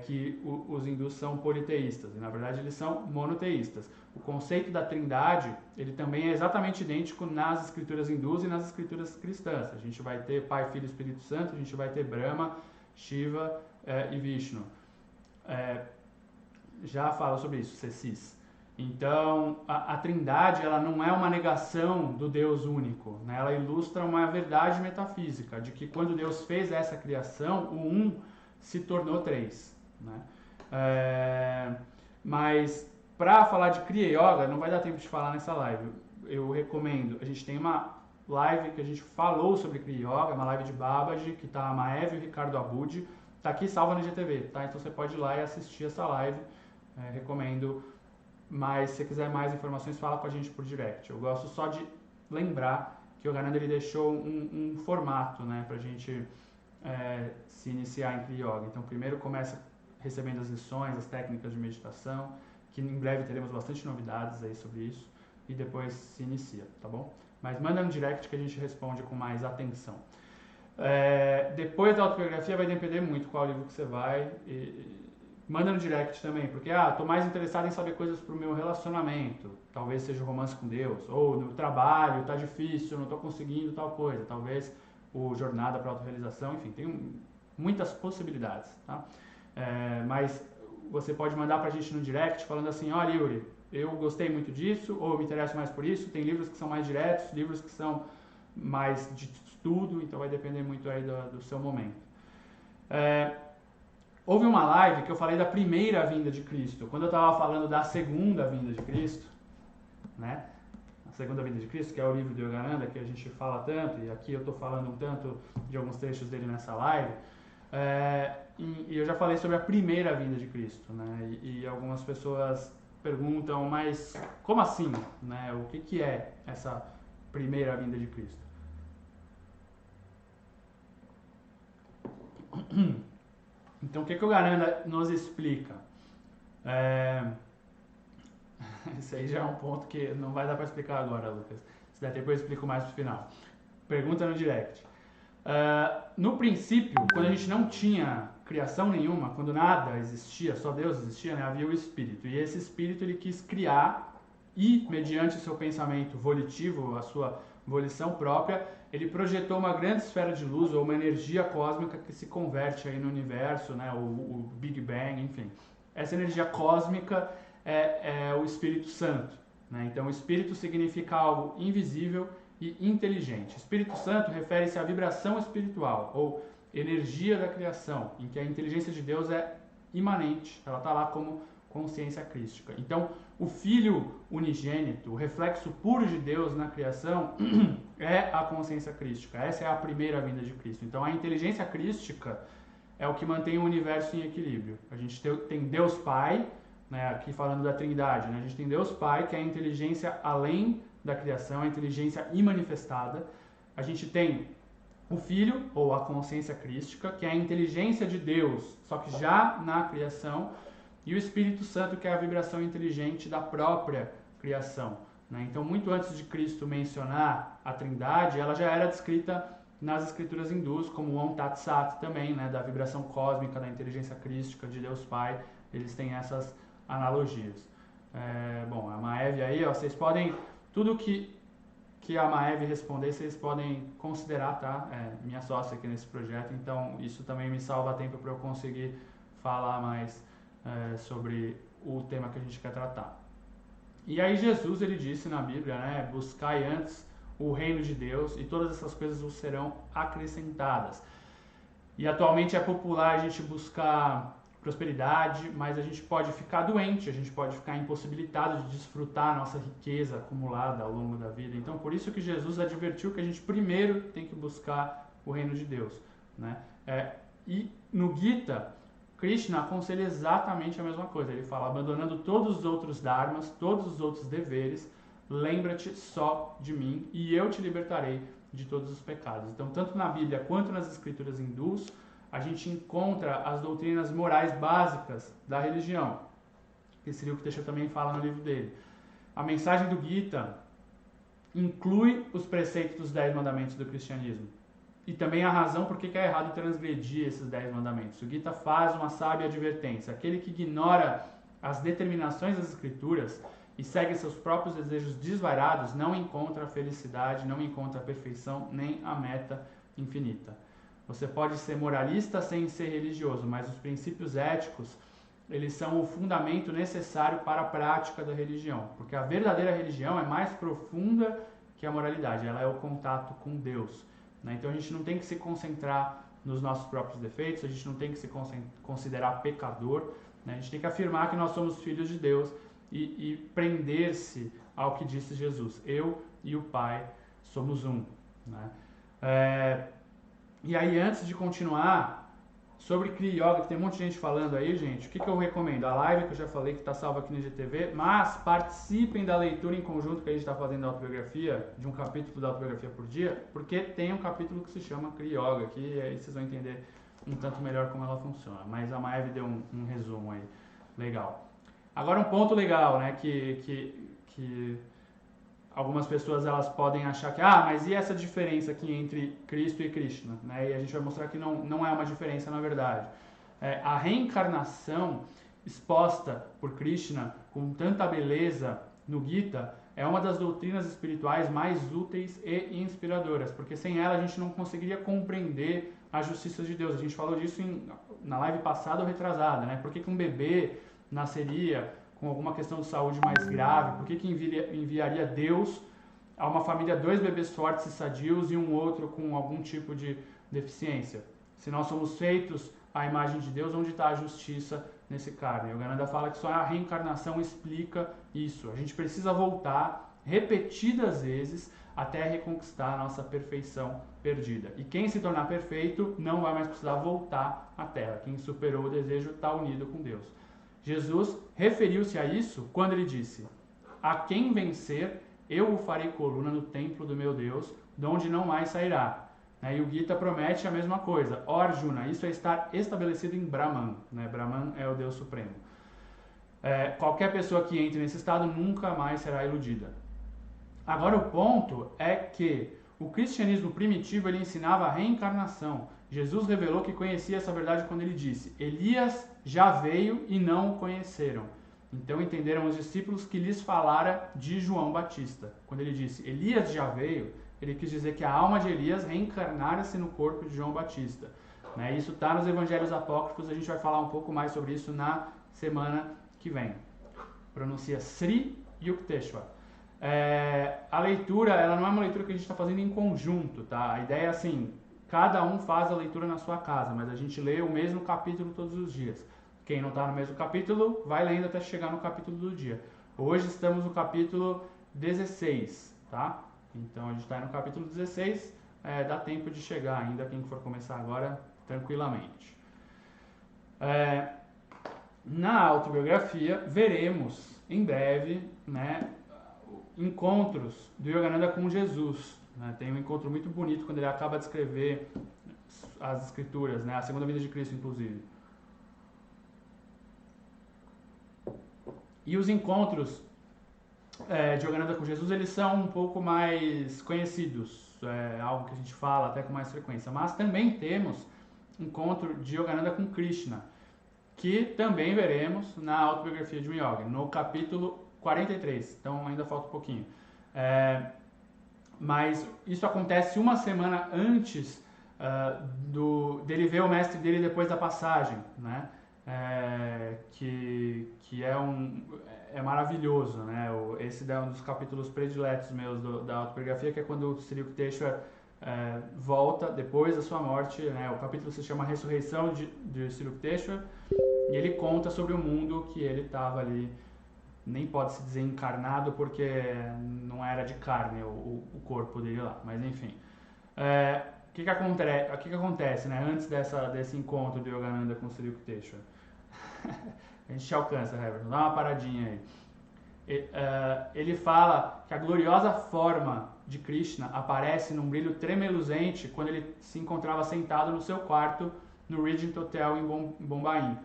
[SPEAKER 1] Que os hindus são politeístas, e na verdade eles são monoteístas. O conceito da trindade, ele também é exatamente idêntico nas escrituras hindus e nas escrituras cristãs. A gente vai ter Pai, Filho e Espírito Santo, a gente vai ter Brahma, Shiva e Vishnu. Já fala sobre isso, Cessis. Então, a trindade, ela não é uma negação do Deus único, né? Ela ilustra uma verdade metafísica, de que quando Deus fez essa criação, o um se tornou 3. Né? Mas, para falar de Kriya Yoga, não vai dar tempo de falar nessa live. Eu recomendo, a gente tem uma live que a gente falou sobre Kriya Yoga, uma live de Babaji, que está a Maeve e o Ricardo Abud, está aqui salva no IGTV, tá? Então você pode ir lá e assistir essa live, recomendo. Mas se você quiser mais informações, fala com a gente por direct. Eu gosto só de lembrar que o Yogananda ele deixou um formato, né, para a gente se iniciar em Kriya Yoga. Então, primeiro começa recebendo as lições, as técnicas de meditação, que em breve teremos bastante novidades aí sobre isso, e depois se inicia, tá bom? Mas manda no direct que a gente responde com mais atenção. Depois da autobiografia vai depender muito qual livro que você vai manda no direct também, porque tô mais interessado em saber coisas pro meu relacionamento, talvez seja o romance com Deus, ou no trabalho, tá difícil, não tô conseguindo tal coisa, talvez o jornada para autorrealização, enfim, tem muitas possibilidades, tá? Mas você pode mandar pra gente no direct falando assim, olha Yuri, eu gostei muito disso, ou eu me interesso mais por isso, tem livros que são mais diretos, livros que são mais de estudo, então vai depender muito aí do seu momento. Houve uma live que eu falei da primeira vinda de Cristo, quando eu estava falando da segunda vinda de Cristo, né? A segunda vinda de Cristo, que é o livro de Yogananda, que a gente fala tanto, e aqui eu estou falando um tanto de alguns trechos dele nessa live, e eu já falei sobre a primeira vinda de Cristo, né? E algumas pessoas perguntam, mas como assim? Né? O que é essa primeira vinda de Cristo? Então, o que o Yogananda nos explica? Esse aí já é um ponto que não vai dar para explicar agora, Lucas. Se der tempo eu explico mais pro final. Pergunta no direct. No princípio, quando a gente não tinha criação nenhuma, quando nada existia, só Deus existia, né, havia o Espírito. E esse Espírito ele quis criar e, mediante o seu pensamento volitivo, a sua volição própria, ele projetou uma grande esfera de luz ou uma energia cósmica que se converte aí no universo, né, o Big Bang, enfim. Essa energia cósmica é o Espírito Santo, né? Então, o Espírito significa algo invisível e inteligente. Espírito Santo refere-se à vibração espiritual ou energia da criação, em que a inteligência de Deus é imanente, ela está lá como consciência crística. Então, o Filho unigênito, o reflexo puro de Deus na criação, é a consciência crística. Essa é a primeira vinda de Cristo. Então, a inteligência crística é o que mantém o universo em equilíbrio. A gente tem Deus Pai, né, aqui falando da Trindade, né, a gente tem Deus Pai, que é a inteligência além da criação, a inteligência imanifestada. A gente tem o Filho, ou a consciência crística, que é a inteligência de Deus, só que já na criação, e o Espírito Santo, que é a vibração inteligente da própria criação, né? Então, muito antes de Cristo mencionar a Trindade, ela já era descrita nas escrituras hindus, como o Om Tat Sat também, né, da vibração cósmica, da inteligência crística de Deus Pai. Eles têm essas analogias. Bom, a Maev aí, ó, vocês podem, tudo que a Maev responder, vocês podem considerar, tá? Minha sócia aqui nesse projeto, então isso também me salva tempo para eu conseguir falar mais sobre o tema que a gente quer tratar. E aí Jesus, ele disse na Bíblia, né, buscai antes o reino de Deus e todas essas coisas vos serão acrescentadas. E atualmente é popular a gente buscar prosperidade, mas a gente pode ficar doente, a gente pode ficar impossibilitado de desfrutar a nossa riqueza acumulada ao longo da vida. Então, por isso que Jesus advertiu que a gente primeiro tem que buscar o reino de Deus, né? E no Gita, Krishna aconselha exatamente a mesma coisa. Ele fala, abandonando todos os outros dharmas, todos os outros deveres, lembra-te só de mim e eu te libertarei de todos os pecados. Então, tanto na Bíblia quanto nas escrituras hindus, a gente encontra as doutrinas morais básicas da religião, que seria o que Teixeira também fala no livro dele. A mensagem do Gita inclui os preceitos dos 10 mandamentos do cristianismo e também a razão por que é errado transgredir esses 10 mandamentos. O Gita faz uma sábia advertência: aquele que ignora as determinações das escrituras e segue seus próprios desejos desvairados não encontra a felicidade, não encontra a perfeição nem a meta infinita. Você pode ser moralista sem ser religioso, mas os princípios éticos, eles são o fundamento necessário para a prática da religião. Porque a verdadeira religião é mais profunda que a moralidade, ela é o contato com Deus, né? Então a gente não tem que se concentrar nos nossos próprios defeitos, a gente não tem que se considerar pecador, né? A gente tem que afirmar que nós somos filhos de Deus e prender-se ao que disse Jesus. Eu e o Pai somos um, né? E aí, antes de continuar, sobre Kriya Yoga, que tem um monte de gente falando aí, gente, o que eu recomendo? A live que eu já falei, que está salva aqui no IGTV, mas participem da leitura em conjunto que a gente está fazendo da autobiografia, de um capítulo da autobiografia por dia, porque tem um capítulo que se chama Kriya Yoga, que aí vocês vão entender um tanto melhor como ela funciona. Mas a Maev deu um resumo aí, legal. Agora um ponto legal, né, que algumas pessoas elas podem achar que, mas e essa diferença aqui entre Cristo e Krishna? Né? E a gente vai mostrar que não é uma diferença na verdade. A reencarnação, exposta por Krishna com tanta beleza no Gita, é uma das doutrinas espirituais mais úteis e inspiradoras, porque sem ela a gente não conseguiria compreender a justiça de Deus. A gente falou disso na live passada ou retrasada, né? Por que um bebê nasceria com alguma questão de saúde mais grave? Por que enviaria Deus a uma família 2 bebês fortes e sadios e um outro com algum tipo de deficiência? Se nós somos feitos à imagem de Deus, onde está a justiça nesse cara? E o Yogananda fala que só a reencarnação explica isso. A gente precisa voltar repetidas vezes até reconquistar a nossa perfeição perdida. E quem se tornar perfeito não vai mais precisar voltar à Terra. Quem superou o desejo está unido com Deus. Jesus referiu-se a isso quando ele disse: a quem vencer, eu o farei coluna no templo do meu Deus, de onde não mais sairá. E o Gita promete a mesma coisa. Ó Arjuna, isso é estar estabelecido em Brahman. Brahman é o Deus Supremo. Qualquer pessoa que entre nesse estado nunca mais será iludida. Agora o ponto é que o cristianismo primitivo ele ensinava a reencarnação. Jesus revelou que conhecia essa verdade quando ele disse: Elias já veio e não o conheceram. Então entenderam os discípulos que lhes falara de João Batista. Quando ele disse Elias já veio, ele quis dizer que a alma de Elias reencarnara-se no corpo de João Batista. Isso está nos evangelhos apócrifos, a gente vai falar um pouco mais sobre isso na semana que vem. Pronuncia Sri Yukteswar. A leitura, ela não é uma leitura que a gente está fazendo em conjunto, tá? A ideia é assim, cada um faz a leitura na sua casa, mas a gente lê o mesmo capítulo todos os dias. Quem não está no mesmo capítulo, vai lendo até chegar no capítulo do dia. Hoje estamos no capítulo 16, tá? Então a gente está no capítulo 16, dá tempo de chegar ainda, quem for começar agora, tranquilamente. Na autobiografia, veremos em breve, encontros do Yogananda com Jesus. Tem um encontro muito bonito quando ele acaba de escrever as escrituras, a segunda vinda de Cristo, inclusive. E os encontros de Yogananda com Jesus, eles são um pouco mais conhecidos, algo que a gente fala até com mais frequência. Mas também temos encontro de Yogananda com Krishna, que também veremos na autobiografia de um yogi, no capítulo 43, então ainda falta um pouquinho. Mas isso acontece uma semana antes dele ver o mestre dele depois da passagem, que é maravilhoso, Esse é um dos capítulos prediletos meus da autobiografia, que é quando o Sri Yukteswar volta depois da sua morte, O capítulo se chama Ressurreição de Sri Yukteswar, e ele conta sobre o mundo que ele estava ali. Nem pode se dizer encarnado porque não era de carne o corpo dele lá, mas enfim. O que acontece, antes desse encontro de Yogananda com o Sri Yukteswar? A gente alcança, Herbert, dá uma paradinha aí. Ele fala que a gloriosa forma de Krishna aparece num brilho tremeluzente quando ele se encontrava sentado no seu quarto no Regent Hotel em Bombaim.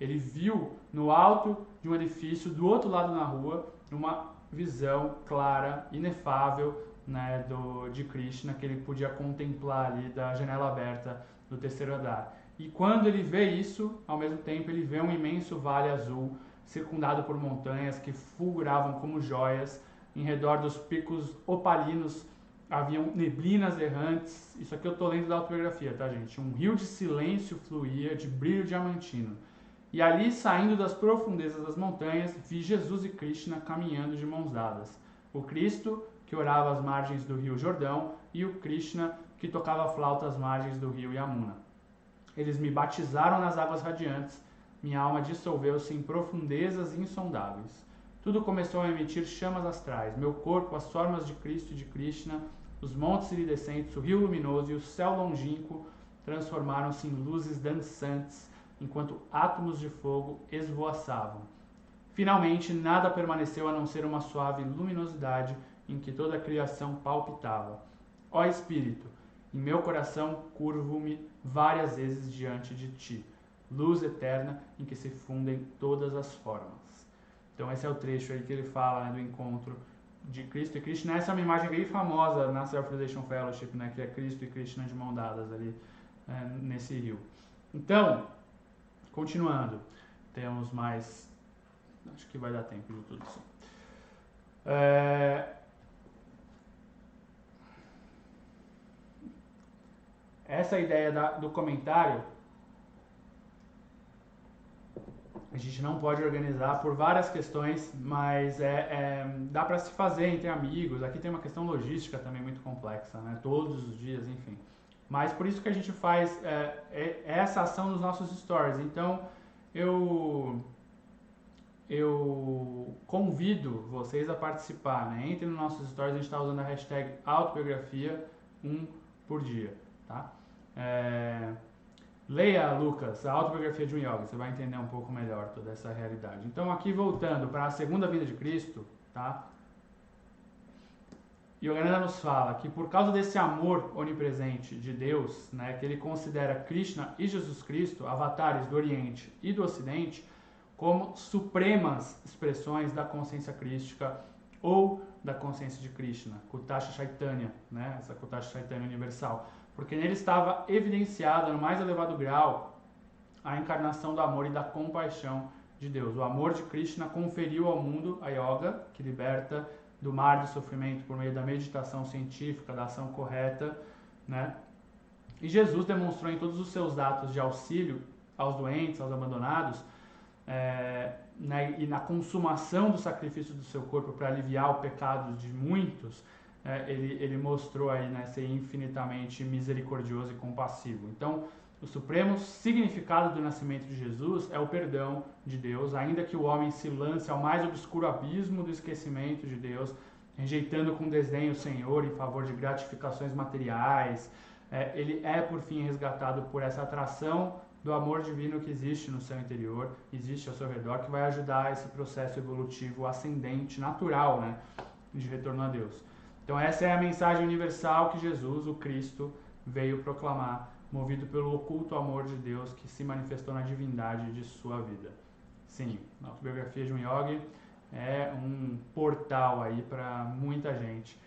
[SPEAKER 1] Ele viu no alto de um edifício, do outro lado na rua, uma visão clara, inefável, de Krishna, que ele podia contemplar ali da janela aberta do terceiro andar. E quando ele vê isso, ao mesmo tempo ele vê um imenso vale azul, circundado por montanhas que fulguravam como joias. Em redor dos picos opalinos haviam neblinas errantes. Isso aqui eu estou lendo da autobiografia, tá, gente? Um rio de silêncio fluía, de brilho diamantino. E ali, saindo das profundezas das montanhas, vi Jesus e Krishna caminhando de mãos dadas. O Cristo, que orava às margens do rio Jordão, e o Krishna, que tocava flauta às margens do rio Yamuna. Eles me batizaram nas águas radiantes, minha alma dissolveu-se em profundezas insondáveis. Tudo começou a emitir chamas astrais, meu corpo, as formas de Cristo e de Krishna, os montes iridescentes, o rio luminoso e o céu longínquo transformaram-se em luzes dançantes, enquanto átomos de fogo esvoaçavam. Finalmente, nada permaneceu a não ser uma suave luminosidade em que toda a criação palpitava. Ó Espírito, em meu coração curvo-me várias vezes diante de ti, luz eterna em que se fundem todas as formas. Então esse é o trecho aí que ele fala do encontro de Cristo e Krishna. Essa é uma imagem bem famosa na Self-Realization Fellowship, que é Cristo e Krishna de mão dadas ali nesse rio. Então, continuando, temos mais... Acho que vai dar tempo de tudo isso. Essa ideia do comentário, a gente não pode organizar por várias questões, mas dá para se fazer entre amigos. Aqui tem uma questão logística também muito complexa, né? Todos os dias, enfim. Mas por isso que a gente faz essa ação nos nossos stories. Então, eu convido vocês a participar, né? Entre nos nossos stories, a gente está usando a hashtag autobiografia 1 por dia, tá? Leia, Lucas, a autobiografia de um yogi, você vai entender um pouco melhor toda essa realidade. Então, aqui voltando para a segunda vida de Cristo, tá? Yogananda nos fala que por causa desse amor onipresente de Deus, né, que ele considera Krishna e Jesus Cristo, avatares do Oriente e do Ocidente, como supremas expressões da consciência crística ou da consciência de Krishna, Kutasha Chaitanya, né, essa Kutasha Chaitanya universal, porque nele estava evidenciada no mais elevado grau a encarnação do amor e da compaixão de Deus. O amor de Krishna conferiu ao mundo a yoga, que liberta do mar do sofrimento por meio da meditação científica, da ação correta, né? E Jesus demonstrou em todos os seus atos de auxílio aos doentes, aos abandonados, né, e na consumação do sacrifício do seu corpo para aliviar o pecado de muitos, ele mostrou aí, né, ser infinitamente misericordioso e compassivo. Então, o supremo significado do nascimento de Jesus é o perdão de Deus, ainda que o homem se lance ao mais obscuro abismo do esquecimento de Deus, rejeitando com desdém o Senhor em favor de gratificações materiais. Ele é, por fim, resgatado por essa atração do amor divino que existe no seu interior, existe ao seu redor, que vai ajudar esse processo evolutivo ascendente, natural, né, de retorno a Deus. Então essa é a mensagem universal que Jesus, o Cristo, veio proclamar, movido pelo oculto amor de Deus que se manifestou na divindade de sua vida. Sim, a autobiografia de um yogi é um portal aí para muita gente.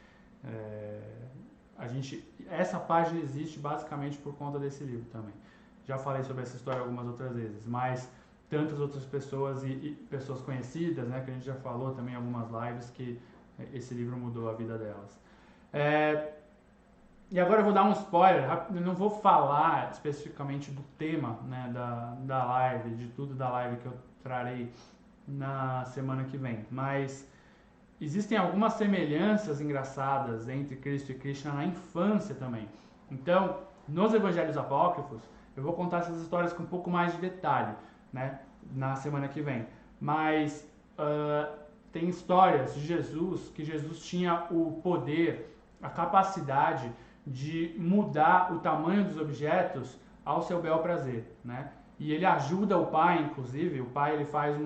[SPEAKER 1] Essa página existe basicamente por conta desse livro também. Já falei sobre essa história algumas outras vezes, mas tantas outras pessoas e pessoas conhecidas, né, que a gente já falou também em algumas lives, que esse livro mudou a vida delas. E agora eu vou dar um spoiler, eu não vou falar especificamente do tema, né, da live, de tudo da live que eu trarei na semana que vem, mas existem algumas semelhanças engraçadas entre Cristo e Krishna na infância também. Então, nos evangelhos apócrifos, eu vou contar essas histórias com um pouco mais de detalhe, né, na semana que vem, mas tem histórias de Jesus, que Jesus tinha o poder, a capacidade de mudar o tamanho dos objetos ao seu bel prazer, né? E ele ajuda o pai, inclusive, o pai ele faz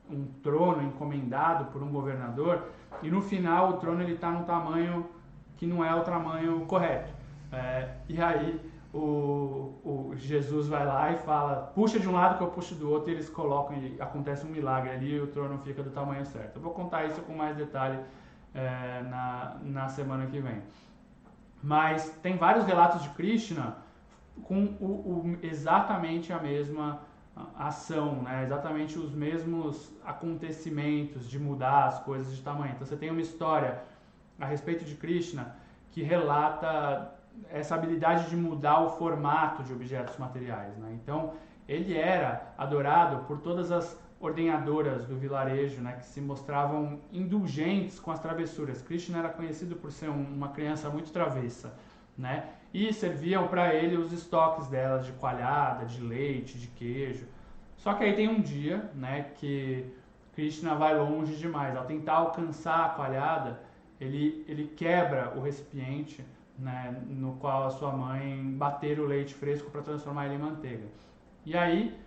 [SPEAKER 1] um trono encomendado por um governador e no final o trono ele está num tamanho que não é o tamanho correto. E aí o Jesus vai lá e fala, puxa de um lado que eu puxo do outro, e eles colocam e acontece um milagre ali e o trono fica do tamanho certo. Eu vou contar isso com mais detalhe na semana que vem. Mas tem vários relatos de Krishna com exatamente a mesma ação, né? Exatamente os mesmos acontecimentos de mudar as coisas de tamanho. Então você tem uma história a respeito de Krishna que relata essa habilidade de mudar o formato de objetos materiais, né? Então ele era adorado por todas as ordenhadoras do vilarejo, né, que se mostravam indulgentes com as travessuras. Krishna era conhecido por ser uma criança muito travessa, né, e serviam para ele os estoques delas de coalhada, de leite, de queijo. Só que aí tem um dia, né, que Krishna vai longe demais. Ao tentar alcançar a coalhada, ele quebra o recipiente, né, no qual a sua mãe bateu o leite fresco para transformar ele em manteiga. E aí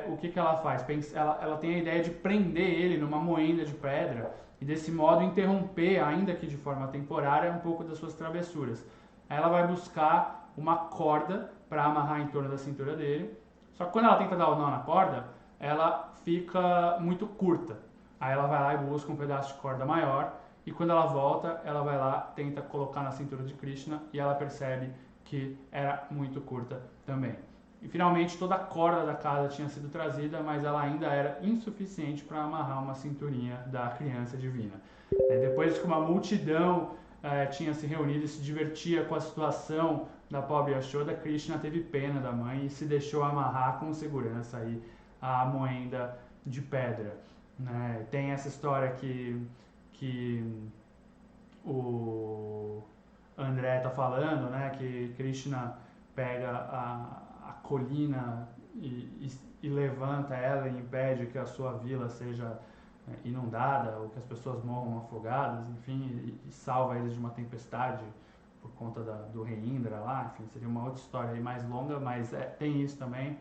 [SPEAKER 1] o que ela faz? Ela tem a ideia de prender ele numa moenda de pedra e desse modo interromper, ainda que de forma temporária, um pouco das suas travessuras. Aí ela vai buscar uma corda para amarrar em torno da cintura dele, só que quando ela tenta dar o nó na corda, ela fica muito curta. Aí ela vai lá e busca um pedaço de corda maior e quando ela volta, ela vai lá, tenta colocar na cintura de Krishna e ela percebe que era muito curta também. E finalmente toda a corda da casa tinha sido trazida, mas ela ainda era insuficiente para amarrar uma cinturinha da criança divina. Depois que uma multidão tinha se reunido e se divertia com a situação da pobre Yashoda, Krishna teve pena da mãe e se deixou amarrar com segurança aí a moenda de pedra. Né? Tem essa história que o André está falando, né? Que Krishna pega a colina e levanta ela e impede que a sua vila seja inundada ou que as pessoas morram afogadas, enfim, e salva eles de uma tempestade por conta do rei Indra lá, enfim, seria uma outra história aí mais longa, mas tem isso também.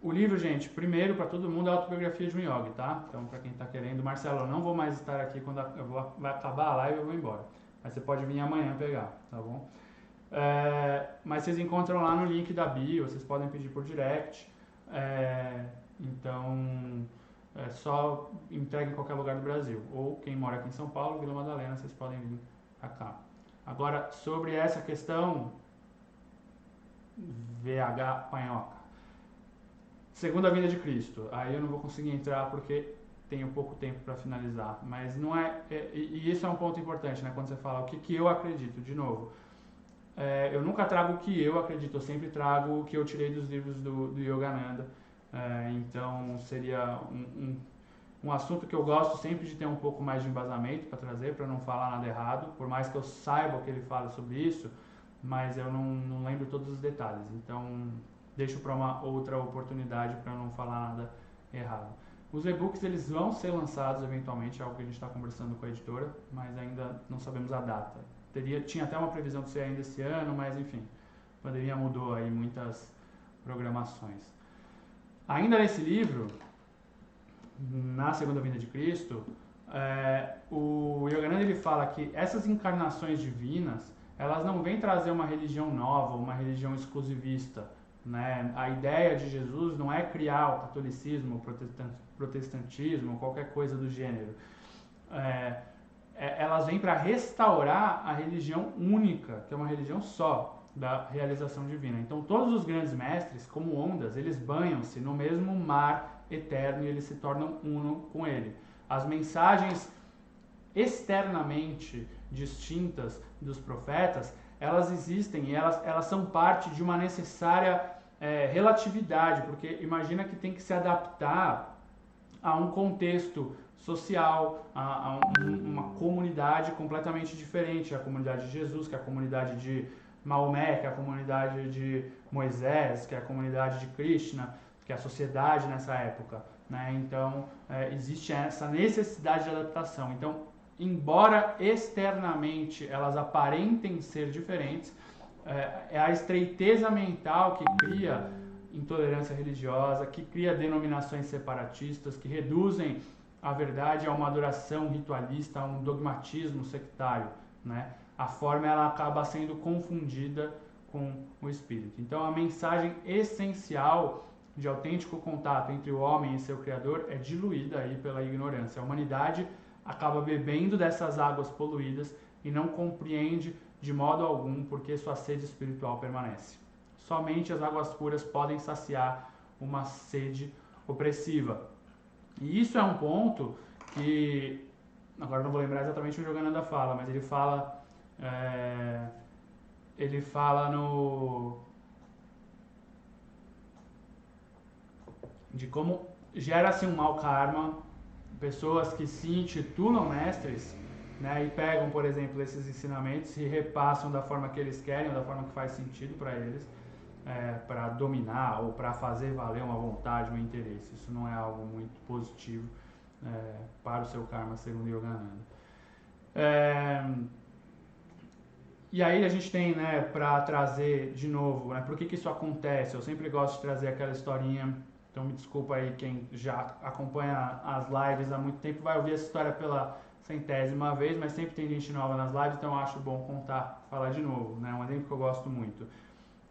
[SPEAKER 1] O livro, gente, primeiro para todo mundo é a autobiografia de um yogi, tá? Então, para quem está querendo, Marcelo, eu não vou mais estar aqui quando vai acabar a live, eu vou embora. Mas você pode vir amanhã pegar, tá bom? Mas vocês encontram lá no link da bio, vocês podem pedir por direct. Então, só entrega em qualquer lugar do Brasil. Ou quem mora aqui em São Paulo, Vila Madalena, vocês podem vir pra cá. Agora, sobre essa questão, VH Panhoca. Segunda vinda de Cristo. Aí eu não vou conseguir entrar porque tenho pouco tempo para finalizar. Mas não e isso é um ponto importante, né? Quando você fala o que eu acredito, de novo. Eu nunca trago o que eu acredito, eu sempre trago o que eu tirei dos livros do Yogananda. Então seria um assunto que eu gosto sempre de ter um pouco mais de embasamento para trazer, para não falar nada errado, por mais que eu saiba o que ele fala sobre isso, mas eu não lembro todos os detalhes, então deixo para uma outra oportunidade para não falar nada errado. Os e-books eles vão ser lançados eventualmente, é algo que a gente está conversando com a editora, mas ainda não sabemos a data. Tinha até uma previsão de ser ainda esse ano, mas enfim, a pandemia mudou aí muitas programações. Ainda nesse livro, na Segunda Vinda de Cristo, o Yogananda ele fala que essas encarnações divinas, elas não vêm trazer uma religião nova, uma religião exclusivista. Né? A ideia de Jesus não é criar o catolicismo, o protestantismo, qualquer coisa do gênero. Elas vêm para restaurar a religião única, que é uma religião só, da realização divina. Então todos os grandes mestres, como ondas, eles banham-se no mesmo mar eterno e eles se tornam uno com ele. As mensagens externamente distintas dos profetas, elas existem e elas são parte de uma necessária relatividade, porque imagina que tem que se adaptar a um contexto social, a uma comunidade completamente diferente, a comunidade de Jesus, que é a comunidade de Maomé, que é a comunidade de Moisés, que é a comunidade de Krishna, que é a sociedade nessa época. Né? Então, existe essa necessidade de adaptação. Então, embora externamente elas aparentem ser diferentes, é a estreiteza mental que cria intolerância religiosa, que cria denominações separatistas, que reduzem a verdade a uma adoração ritualista, a um dogmatismo sectário. Né? A forma ela acaba sendo confundida com o espírito. Então, a mensagem essencial de autêntico contato entre o homem e seu Criador é diluída aí pela ignorância. A humanidade acaba bebendo dessas águas poluídas e não compreende de modo algum porque sua sede espiritual permanece. Somente as águas puras podem saciar uma sede opressiva. E isso é um ponto que, agora não vou lembrar exatamente o Yogananda fala, mas ele fala de como gera-se um mau karma, pessoas que se intitulam mestres, né, e pegam, por exemplo, esses ensinamentos e repassam da forma que eles querem, ou da forma que faz sentido para eles, para dominar ou para fazer valer uma vontade, um interesse. Isso não é algo muito positivo para o seu karma, segundo Yogananda. E aí a gente tem, né, para trazer de novo, né, por que isso acontece? Eu sempre gosto de trazer aquela historinha, então me desculpa aí quem já acompanha as lives há muito tempo, vai ouvir essa história pela 100ª vez, mas sempre tem gente nova nas lives, então eu acho bom falar de novo, né, um exemplo que eu gosto muito.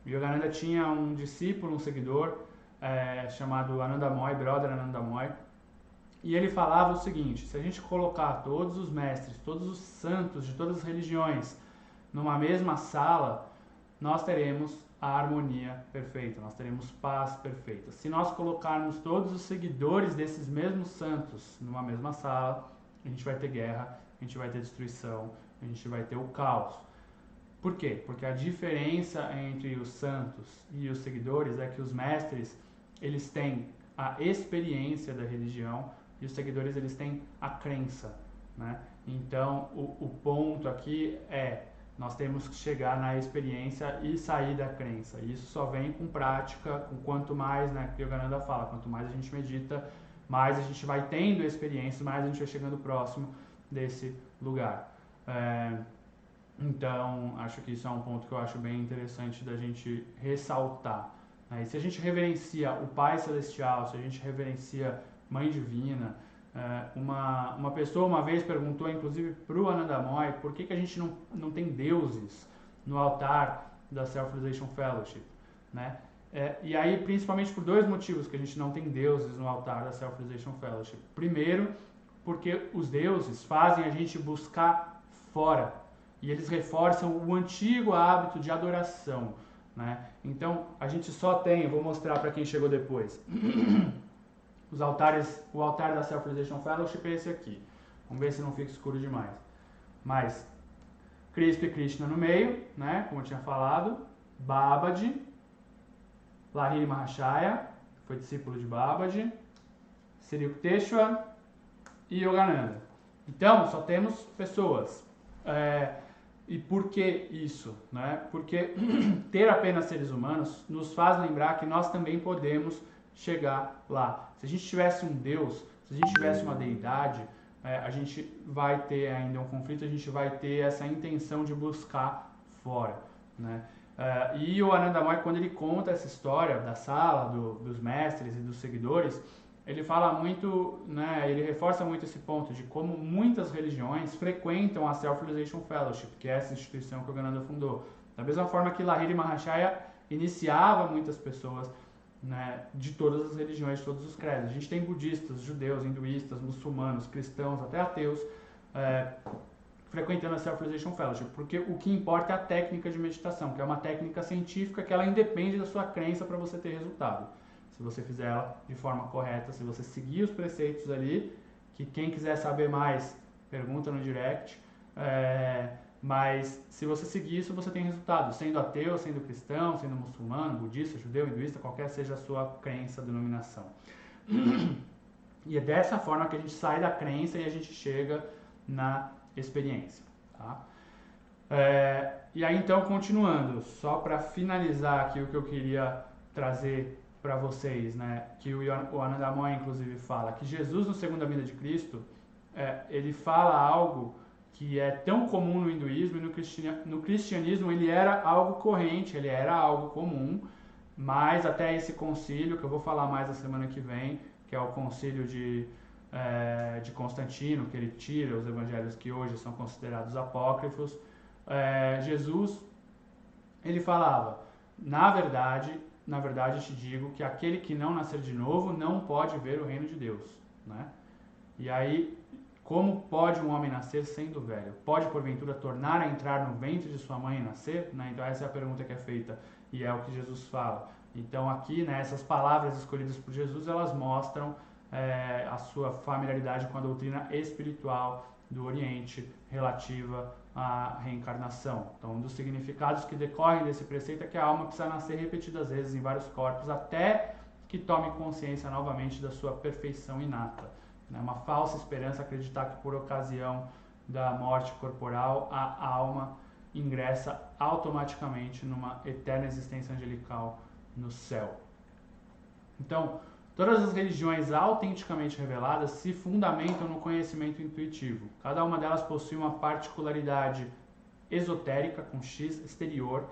[SPEAKER 1] O Yogananda tinha um discípulo, um seguidor, chamado Anandamoy, Brother Anandamoy, e ele falava o seguinte: se a gente colocar todos os mestres, todos os santos de todas as religiões numa mesma sala, nós teremos a harmonia perfeita, nós teremos paz perfeita. Se nós colocarmos todos os seguidores desses mesmos santos numa mesma sala, a gente vai ter guerra, a gente vai ter destruição, a gente vai ter o caos. Por quê? Porque a diferença entre os santos e os seguidores é que os mestres, eles têm a experiência da religião e os seguidores, eles têm a crença, né? Então, o ponto aqui é, nós temos que chegar na experiência e sair da crença. E isso só vem com prática, com quanto mais, né, que o Yogananda fala, quanto mais a gente medita, mais a gente vai tendo experiência, mais a gente vai chegando próximo desse lugar. Então, acho que isso é um ponto que eu acho bem interessante da gente ressaltar, né? E se a gente reverencia o Pai Celestial, se a gente reverencia Mãe Divina, uma pessoa uma vez perguntou, inclusive para o Anandamoy, por que a gente não tem deuses no altar da Self-Realization Fellowship, né? E aí, principalmente por dois motivos que a gente não tem deuses no altar da Self-Realization Fellowship. Primeiro, porque os deuses fazem a gente buscar fora, e eles reforçam o antigo hábito de adoração, né? Então, a gente só tem, eu vou mostrar para quem chegou depois, os altares, o altar da Self-Realization Fellowship é esse aqui. Vamos ver se não fica escuro demais. Mas, Cristo e Krishna no meio, né? Como eu tinha falado, Babaji, Lahiri Mahashaya, foi discípulo de Babaji, Sri Yukteswar e Yogananda. Então, só temos pessoas. E por que isso, né? Porque ter apenas seres humanos nos faz lembrar que nós também podemos chegar lá. Se a gente tivesse um Deus, se a gente tivesse uma deidade, a gente vai ter ainda um conflito, a gente vai ter essa intenção de buscar fora, né? E o Anandamoy, quando ele conta essa história da sala, dos mestres e dos seguidores, ele fala muito, né, ele reforça muito esse ponto de como muitas religiões frequentam a Self-Realization Fellowship, que é essa instituição que o Yogananda fundou. Da mesma forma que Lahiri Mahashaya iniciava muitas pessoas, né, de todas as religiões, de todos os credos. A gente tem budistas, judeus, hinduístas, muçulmanos, cristãos, até ateus, frequentando a Self-Realization Fellowship, porque o que importa é a técnica de meditação, que é uma técnica científica que ela independe da sua crença para você ter resultado. Se você fizer ela de forma correta, se você seguir os preceitos ali, que quem quiser saber mais, pergunta no direct, mas se você seguir isso, você tem resultado, sendo ateu, sendo cristão, sendo muçulmano, budista, judeu, hinduísta, qualquer seja a sua crença, denominação. E é dessa forma que a gente sai da crença e a gente chega na experiência, tá? E aí então, continuando, só para finalizar aqui o que eu queria trazer para vocês, né, que o Anandamoy inclusive fala, que Jesus no Segunda Vinda de Cristo, ele fala algo que é tão comum no hinduísmo e no cristianismo ele era algo corrente, ele era algo comum, mas até esse concílio, que eu vou falar mais na semana que vem, que é o concílio de Constantino, que ele tira os evangelhos que hoje são considerados apócrifos, Jesus, ele falava, na verdade eu te digo que aquele que não nascer de novo não pode ver o reino de Deus, né? E aí, como pode um homem nascer sendo velho? Pode, porventura, tornar a entrar no ventre de sua mãe e nascer? Né? Então essa é a pergunta que é feita e é o que Jesus fala. Então aqui, né, essas palavras escolhidas por Jesus, elas mostram a sua familiaridade com a doutrina espiritual do Oriente relativa à reencarnação. Então, um dos significados que decorrem desse preceito é que a alma precisa nascer repetidas vezes em vários corpos até que tome consciência novamente da sua perfeição inata. É uma falsa esperança acreditar que por ocasião da morte corporal a alma ingressa automaticamente numa eterna existência angelical no céu. Então, todas as religiões autenticamente reveladas se fundamentam no conhecimento intuitivo. Cada uma delas possui uma particularidade esotérica, com X, exterior,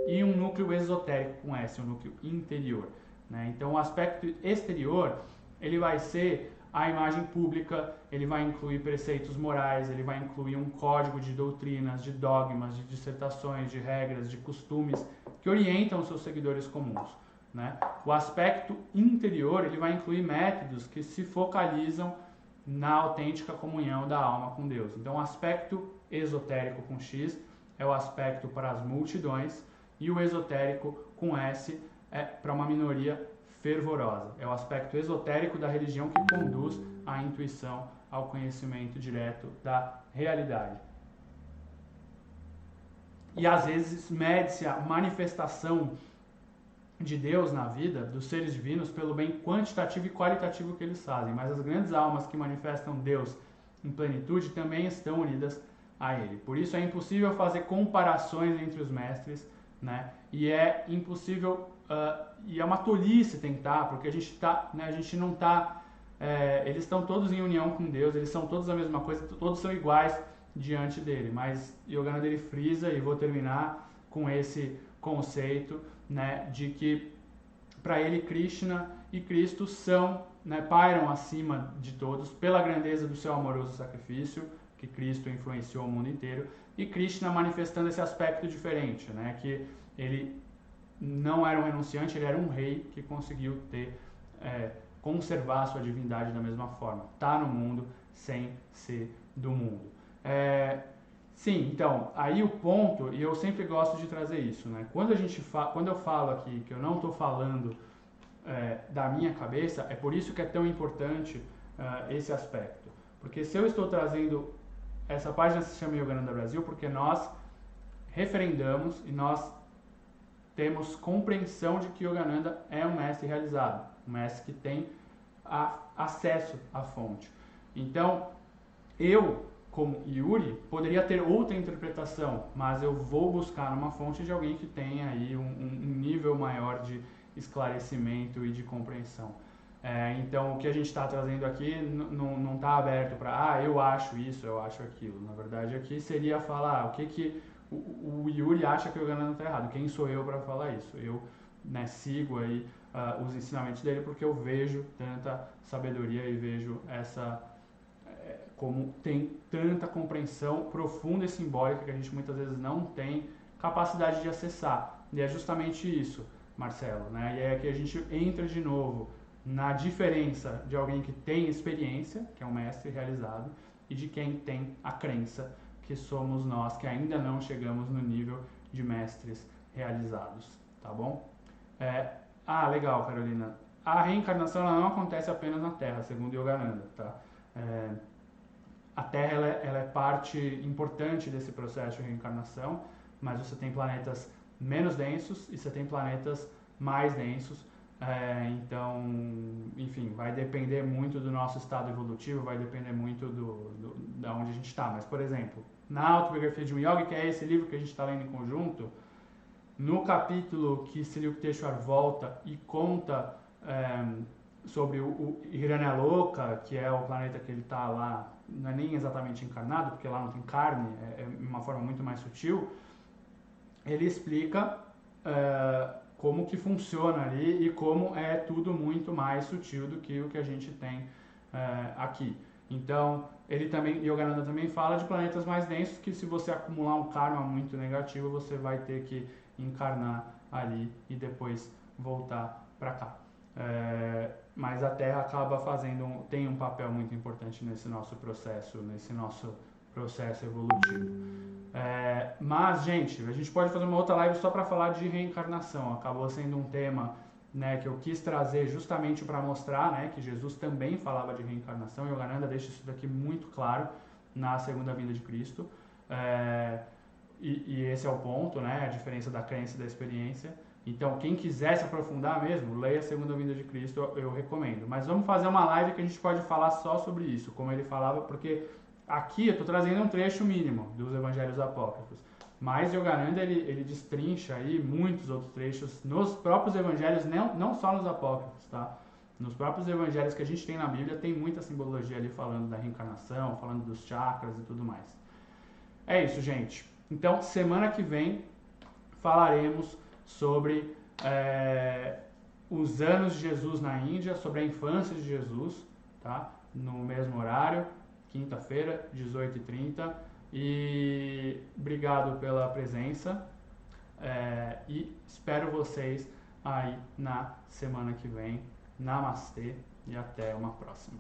[SPEAKER 1] e um núcleo esotérico, com S, um núcleo interior, né? Então, o aspecto exterior, ele vai ser a imagem pública, ele vai incluir preceitos morais, ele vai incluir um código de doutrinas, de dogmas, de dissertações, de regras, de costumes, que orientam os seus seguidores comuns, né? O aspecto interior, ele vai incluir métodos que se focalizam na autêntica comunhão da alma com Deus. Então, o aspecto esotérico com X é o aspecto para as multidões e o esotérico, com S, é para uma minoria fervorosa. É o aspecto esotérico da religião que conduz à intuição, ao conhecimento direto da realidade. E às vezes mede-se a manifestação de Deus na vida, dos seres divinos, pelo bem quantitativo e qualitativo que eles fazem. Mas as grandes almas que manifestam Deus em plenitude também estão unidas a Ele. Por isso é impossível fazer comparações entre os mestres, né? E é impossível, e é uma tolice tentar, porque a gente não está, eles estão todos em união com Deus, eles são todos a mesma coisa, todos são iguais diante dele. Mas Yogananda ele frisa, e vou terminar com esse conceito, né, de que para ele Krishna e Cristo são, né, pairam acima de todos pela grandeza do seu amoroso sacrifício, que Cristo influenciou o mundo inteiro, e Krishna manifestando esse aspecto diferente, né, que ele não era um renunciante, ele era um rei que conseguiu conservar a sua divindade da mesma forma, tá no mundo sem ser do mundo. Sim, então, aí o ponto, e eu sempre gosto de trazer isso, né? Quando eu falo aqui que eu não estou falando da minha cabeça, é por isso que é tão importante esse aspecto. Porque se eu estou trazendo, essa página se chama Yogananda Brasil, porque nós referendamos e nós temos compreensão de que Yogananda é um mestre realizado, um mestre que tem acesso à fonte. Então, eu, como Yuri, poderia ter outra interpretação, mas eu vou buscar uma fonte de alguém que tenha aí um nível maior de esclarecimento e de compreensão. Então, o que a gente está trazendo aqui não está aberto para, eu acho isso, eu acho aquilo. Na verdade, aqui seria falar o que o Yuri acha que o Yogananda está errado. Quem sou eu para falar isso? Eu, né, sigo aí os ensinamentos dele porque eu vejo tanta sabedoria e vejo como tem tanta compreensão profunda e simbólica que a gente muitas vezes não tem capacidade de acessar. E é justamente isso, Marcelo, né? E é que a gente entra de novo na diferença de alguém que tem experiência, que é um mestre realizado, e de quem tem a crença, que somos nós, que ainda não chegamos no nível de mestres realizados, tá bom? Legal, Carolina. A reencarnação ela não acontece apenas na Terra, segundo Yogananda, tá? A Terra ela é parte importante desse processo de reencarnação, mas você tem planetas menos densos e você tem planetas mais densos. Então, enfim, vai depender muito do nosso estado evolutivo, vai depender muito da onde a gente está. Mas, por exemplo, na Autobiografia de um Yogi, que é esse livro que a gente está lendo em conjunto, no capítulo que Sri Yukteswar volta e conta sobre o Hiranyaloka, que é o planeta que ele está lá, não é nem exatamente encarnado, porque lá não tem carne, é uma forma muito mais sutil, ele explica como que funciona ali e como é tudo muito mais sutil do que o que a gente tem aqui. Então, Yogananda também fala de planetas mais densos que se você acumular um karma muito negativo, você vai ter que encarnar ali e depois voltar para cá. Mas a Terra acaba tem um papel muito importante nesse nosso processo evolutivo. Mas, gente, a gente pode fazer uma outra live só para falar de reencarnação. Acabou sendo um tema, né, que eu quis trazer justamente para mostrar, né, que Jesus também falava de reencarnação. E Yogananda deixa isso daqui muito claro na segunda vinda de Cristo. E esse é o ponto, né, a diferença da crença e da experiência. Então, quem quiser se aprofundar mesmo, leia a segunda vinda de Cristo, eu recomendo. Mas vamos fazer uma live que a gente pode falar só sobre isso, como ele falava, porque aqui eu estou trazendo um trecho mínimo dos evangelhos apócrifos. Mas Yogananda, ele destrincha aí muitos outros trechos nos próprios evangelhos, não só nos apócrifos, tá? Nos próprios evangelhos que a gente tem na Bíblia, tem muita simbologia ali falando da reencarnação, falando dos chakras e tudo mais. É isso, gente. Então, semana que vem falaremos sobre os anos de Jesus na Índia, sobre a infância de Jesus, tá? No mesmo horário, quinta-feira, 18h30. E obrigado pela presença e espero vocês aí na semana que vem. Namastê e até uma próxima.